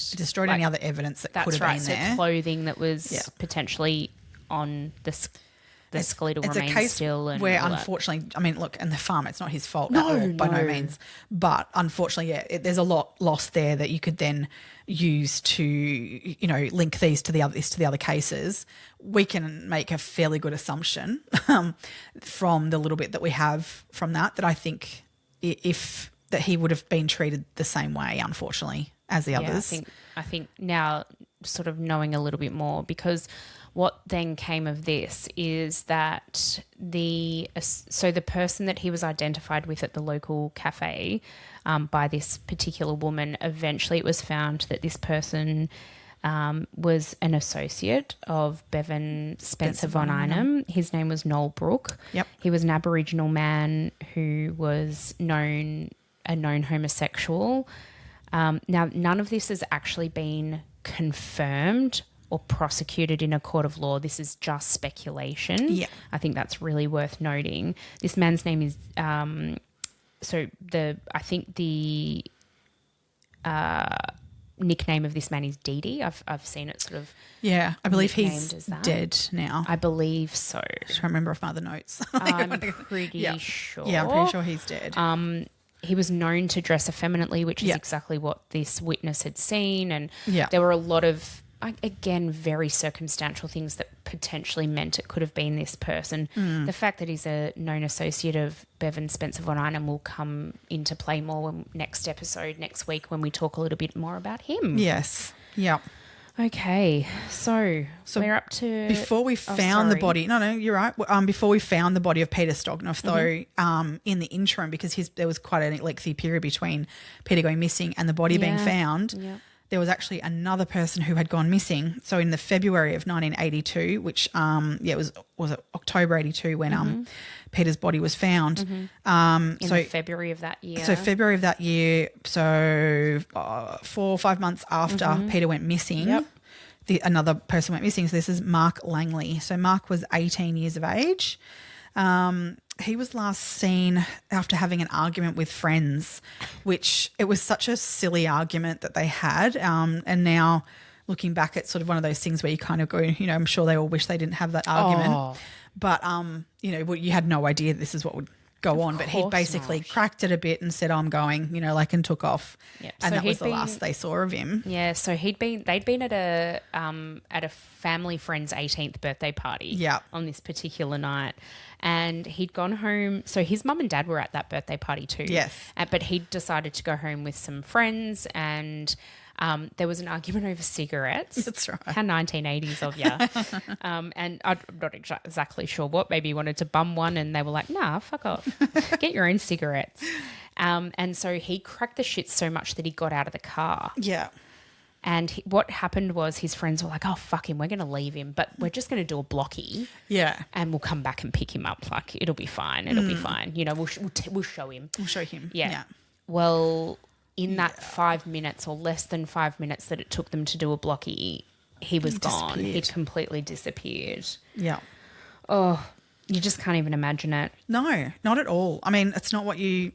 any other evidence that could have been there. So clothing that was potentially on the skeletal remains a case still. And where unfortunately, and the farmer, it's not his fault at all, by no means. But unfortunately, there's a lot lost there that you could then use to, link these to the other cases. We can make a fairly good assumption from the little bit that we have from that I think that he would have been treated the same way, unfortunately, as the others. I think now sort of knowing a little bit more, because what then came of this is that the person that he was identified with at the local cafe by this particular woman, eventually it was found that this person was an associate of Bevan Spencer Von Einem. His name was Noel Brooke. Yep. He was an Aboriginal man who was a known homosexual. Now, none of this has actually been confirmed or prosecuted in a court of law. This is just speculation. Yeah. I think that's really worth noting. This man's name is the nickname of this man is Dee Dee. I've seen it sort of. Yeah, I believe he's as that. dead now. I believe so. I don't remember off my other notes. I'm pretty sure. Yeah, I'm pretty sure he's dead. He was known to dress effeminately, which is exactly what this witness had seen. And there were a lot of, again, very circumstantial things that potentially meant it could have been this person. The fact that he's a known associate of Bevan Spencer Von Einem will come into play more next week when we talk a little bit more about him. Yes. Yeah. Okay. So we're up to... Before we found the body... No, you're right. Before we found the body of Peter Stognar, though, in the interim, because there was quite a lengthy period between Peter going missing and the body being found... Yeah. There was actually another person who had gone missing. So in the February of 1982, which was it October 82 when Peter's body was found. In February of that year. So February of that year. So 4 or 5 months after Peter went missing, another person went missing. So this is Mark Langley. So Mark was 18 years of age. He was last seen after having an argument with friends, which it was such a silly argument that they had. And now looking back, it's sort of one of those things where you kind of go, you know, I'm sure they all wish they didn't have that argument. Oh. But, you know, you had no idea this is what would go on. But he basically cracked it a bit and said, I'm going, you know, like, and took off. Yep. And So that was the last they saw of him. Yeah, so they'd been at a family friend's 18th birthday party on this particular night. And he'd gone home. So his mum and dad were at that birthday party too. Yes. But he'd decided to go home with some friends, and there was an argument over cigarettes. That's right. How 1980s of you. And I'm not exactly sure what. Maybe he wanted to bum one, and they were like, nah, fuck off. Get your own cigarettes. And so he cracked the shit so much that he got out of the car. Yeah. And what happened was his friends were like, oh, fuck him, we're going to leave him, but we're just going to do a blocky. Yeah. And we'll come back and pick him up. Like, it'll be fine. It'll be fine. You know, we'll show him. We'll show him. Yeah. Well, in that 5 minutes or less than 5 minutes that it took them to do a blocky, he was gone. He'd completely disappeared. Yeah. Oh, you just can't even imagine it. No, not at all. I mean, it's not what you,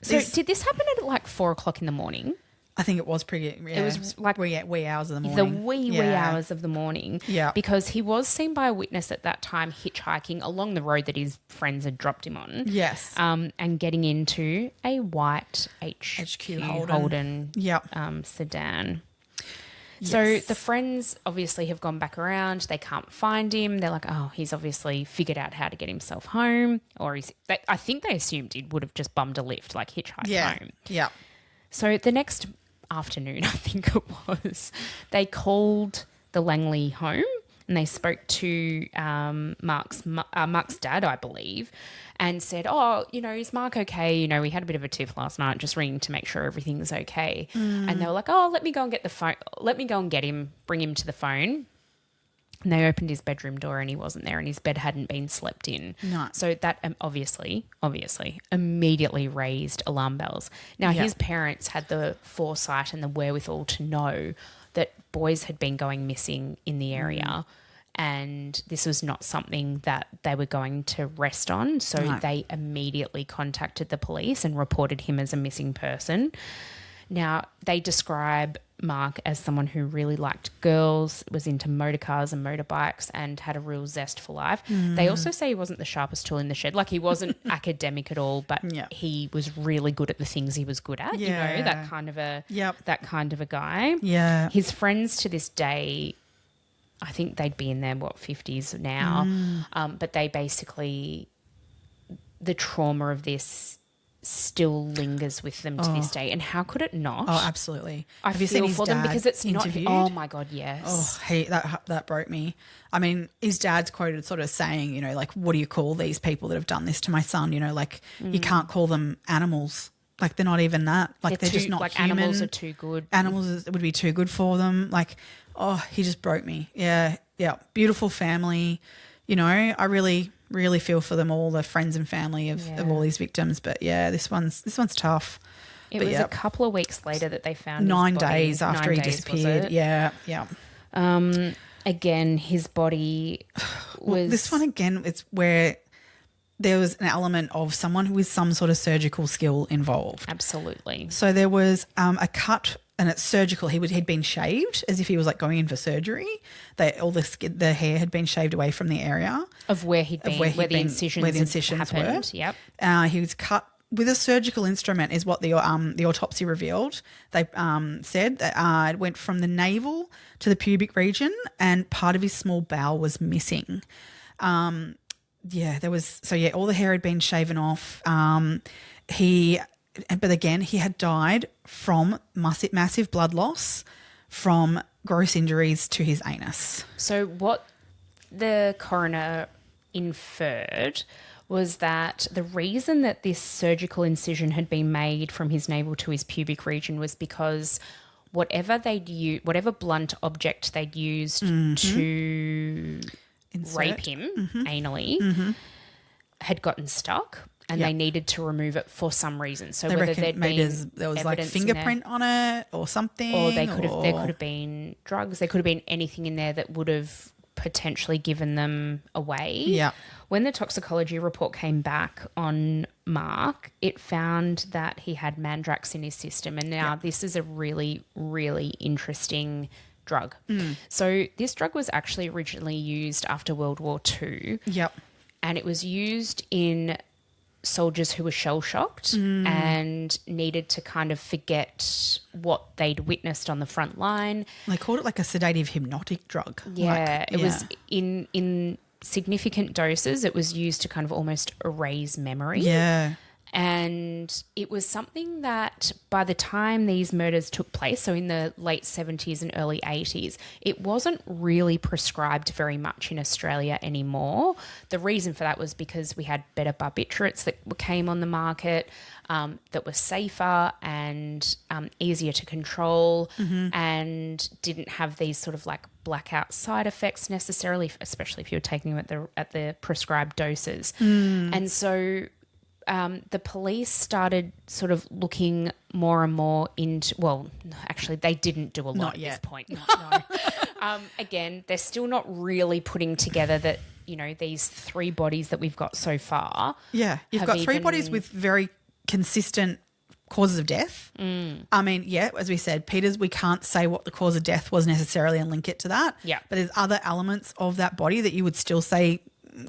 So did this happen at like 4 o'clock in the morning? I think it was pretty. Yeah, it was like wee hours of the morning. The wee hours of the morning. Yeah. Because he was seen by a witness at that time hitchhiking along the road that his friends had dropped him on. Yes. And getting into a white HQ Holden sedan. Yes. So the friends obviously have gone back around. They can't find him. They're like, oh, he's obviously figured out how to get himself home. Or I think they assumed he would have just bummed a lift, like hitchhiked home. Yeah. So the next afternoon, I think it was, they called the Langley home and they spoke to Mark's dad, I believe, and said, oh, you know, is Mark okay? You know, we had a bit of a tiff last night, just ringing to make sure everything's okay. And they were like, oh, let me go and get the phone. Let me go and get him, bring him to the phone. And they opened his bedroom door and he wasn't there and his bed hadn't been slept in. No. So that obviously immediately raised alarm bells. Now, his parents had the foresight and the wherewithal to know that boys had been going missing in the area and this was not something that they were going to rest on. So they immediately contacted the police and reported him as a missing person. Now, they describe Mark as someone who really liked girls, was into motor cars and motorbikes and had a real zest for life. They also say he wasn't the sharpest tool in the shed. Like, he wasn't academic at all, but he was really good at the things he was good at, you know, that kind of a guy. Yeah. His friends to this day, I think they'd be in their, 50s now, but they basically, the trauma of this still lingers with them to this day. And how could it not? Oh, absolutely. Have you seen for them because it's interviewed? Not. Oh my God, yes. Oh, that broke me. I mean, his dad's quoted sort of saying, you know, like, what do you call these people that have done this to my son? You know, like you can't call them animals. Like, they're not even that. Like, they're just not human. Animals are too good. Animals would be too good for them. Like, he just broke me. Yeah. Beautiful family. You know, I really feel for them all, the friends and family of all these victims. But yeah, this one's tough. It was a couple of weeks later that they found 9 his body. days after he disappeared. Yeah. Again, his body was... this one again, it's where there was an element of someone with some sort of surgical skill involved. Absolutely. So there was a cut, and it's surgical. He'd been shaved as if he was like going in for surgery. All the hair had been shaved away from the area of where he'd been, where the incisions were. Yep. He was cut with a surgical instrument, is what the autopsy revealed. They said that it went from the navel to the pubic region, and part of his small bowel was missing. All the hair had been shaven off. But again, he had died from massive blood loss from gross injuries to his anus. So what the coroner inferred was that the reason that this surgical incision had been made from his navel to his pubic region was because whatever blunt object they'd used to rape him anally had gotten stuck. And they needed to remove it for some reason. So whether there was like fingerprint on it or something, or there could have been drugs. There could have been anything in there that would have potentially given them away. Yeah. When the toxicology report came back on Mark, it found that he had mandrax in his system, and now this is a really, really interesting drug. So this drug was actually originally used after World War II. Yep. And it was used in soldiers who were shell-shocked and needed to kind of forget what they'd witnessed on the front line. They called it like a sedative hypnotic drug. Yeah, it was in significant doses. It was used to kind of almost erase memory. Yeah. And it was something that by the time these murders took place, so in the late 70s and early 80s, it wasn't really prescribed very much in Australia anymore. The reason for that was because we had better barbiturates that came on the market that were safer and easier to control and didn't have these sort of like blackout side effects necessarily, especially if you were taking them at the prescribed doses. And so the police started sort of looking more and more into, well, actually they didn't do a lot at this point. No. Again, they're still not really putting together that, you know, these 3 bodies that we've got so far. Yeah. You've got 3 bodies with very consistent causes of death. I mean, yeah, as we said, Peters, we can't say what the cause of death was necessarily and link it to that. Yeah. But there's other elements of that body that you would still say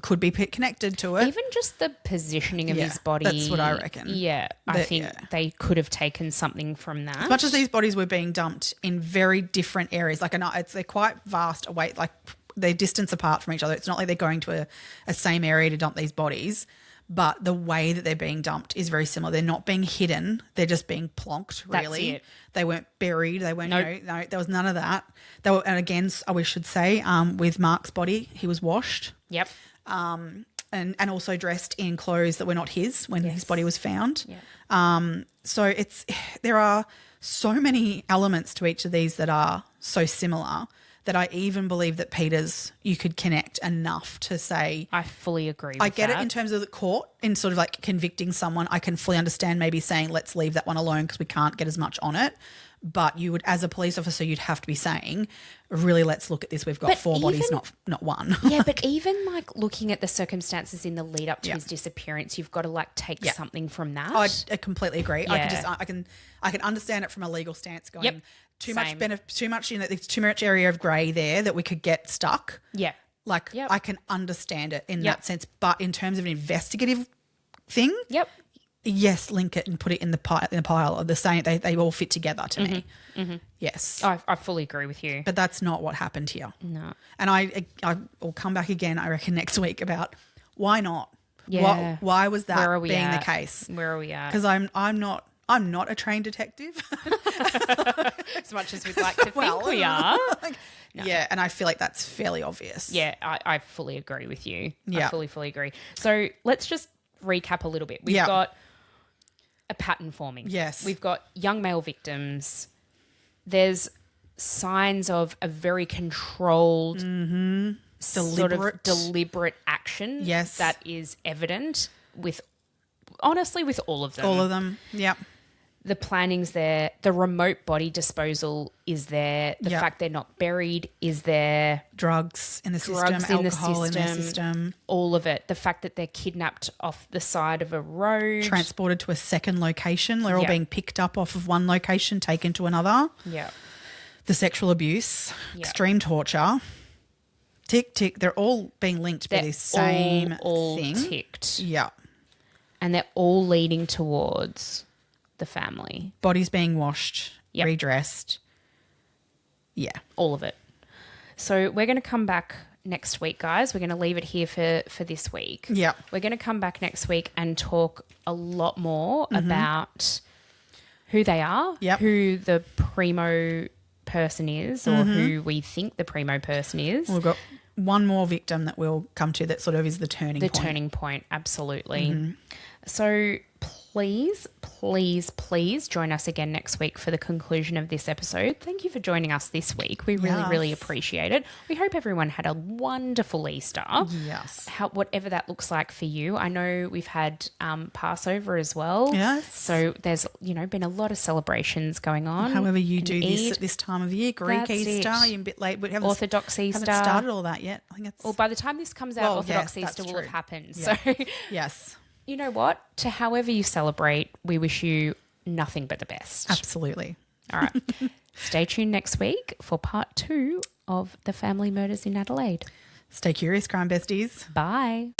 could be connected to it. Even just the positioning of his body. That's what I reckon. Yeah, I think they could have taken something from that. As much as these bodies were being dumped in very different areas, like they're quite vast away, like they're distance apart from each other. It's not like they're going to a same area to dump these bodies, but the way that they're being dumped is very similar. They're not being hidden. They're just being plonked, really. That's it. They weren't buried. They weren't, no, there was none of that. They were, and again, we should say, with Mark's body, he was washed. Yep. And also dressed in clothes that were not his when his body was found. Yep. So there are so many elements to each of these that are so similar that I even believe that Peters, you could connect enough to say. I fully agree with I get that. it in terms of the court, in sort of like convicting someone. I can fully understand maybe saying, let's leave that one alone because we can't get as much on it. But you would, as a police officer, you'd have to be saying, really, let's look at this. We've got 4 bodies, not one. Yeah, but even like looking at the circumstances in the lead up to his disappearance, you've got to like take something from that. I completely agree. Yeah. I can understand it from a legal stance going too Same. much, you know, there's too much area of grey there that we could get stuck. Yeah. Like I can understand it in that sense, but in terms of an investigative thing, yes, link it and put it in the pile of the same. They all fit together to me. Mm-hmm. Yes, I fully agree with you. but that's not what happened here. No. And I will come back again, I reckon, next week about why not. Yeah. Why was that Where are we being at? the case? Where are we at? Because I'm not a trained detective. As much as we'd like to think we are. No. Yeah, and I feel like that's fairly obvious. Yeah, I fully agree with you. Yeah. I fully agree. So let's just recap a little bit. We've got a pattern forming. Yes. We've got young male victims. There's signs of a very controlled, sort of deliberate action. Yes. That is evident honestly with all of them. All of them. Yep. The planning's there. The remote body disposal is there. The Yep. fact they're not buried is there. Drugs in the system, alcohol in the system. All of it. The fact that they're kidnapped off the side of a road. Transported to a second location. They're all Yep. being picked up off of one location, taken to another. Yeah. The sexual abuse, Yep. extreme torture. Tick, tick. They're all being linked by They're this same all thing. ticked. Yeah. And they're all leading towards the family. Bodies being washed, Yep. redressed. Yeah. All of it. So we're going to come back next week, guys. We're going to leave it here for this week. Yeah. We're going to come back next week and talk a lot more about who they are, Yep. who the primo person is, or who we think the primo person is. We've got one more victim that we'll come to that sort of is the turning point. Turning point, absolutely. So please join us again next week for the conclusion of this episode. Thank you for joining us this week. We really appreciate it. We hope everyone had a wonderful Easter. Yes. Whatever that looks like for you. I know we've had Passover as well. Yes. So there's, been a lot of celebrations going on. However you do this Eid. at this time of year, Greek That's Easter, it. you're a bit late. But haven't, Orthodox Easter. haven't started all that yet. I think it's... Well, by the time this comes out, Orthodox yes, that's Easter will have true. happened. Yeah. So Yes. you know what? To however you celebrate, we wish you nothing but the best. Absolutely. All right. Stay tuned next week for part 2 of the family murders in Adelaide. Stay curious, crime besties. Bye.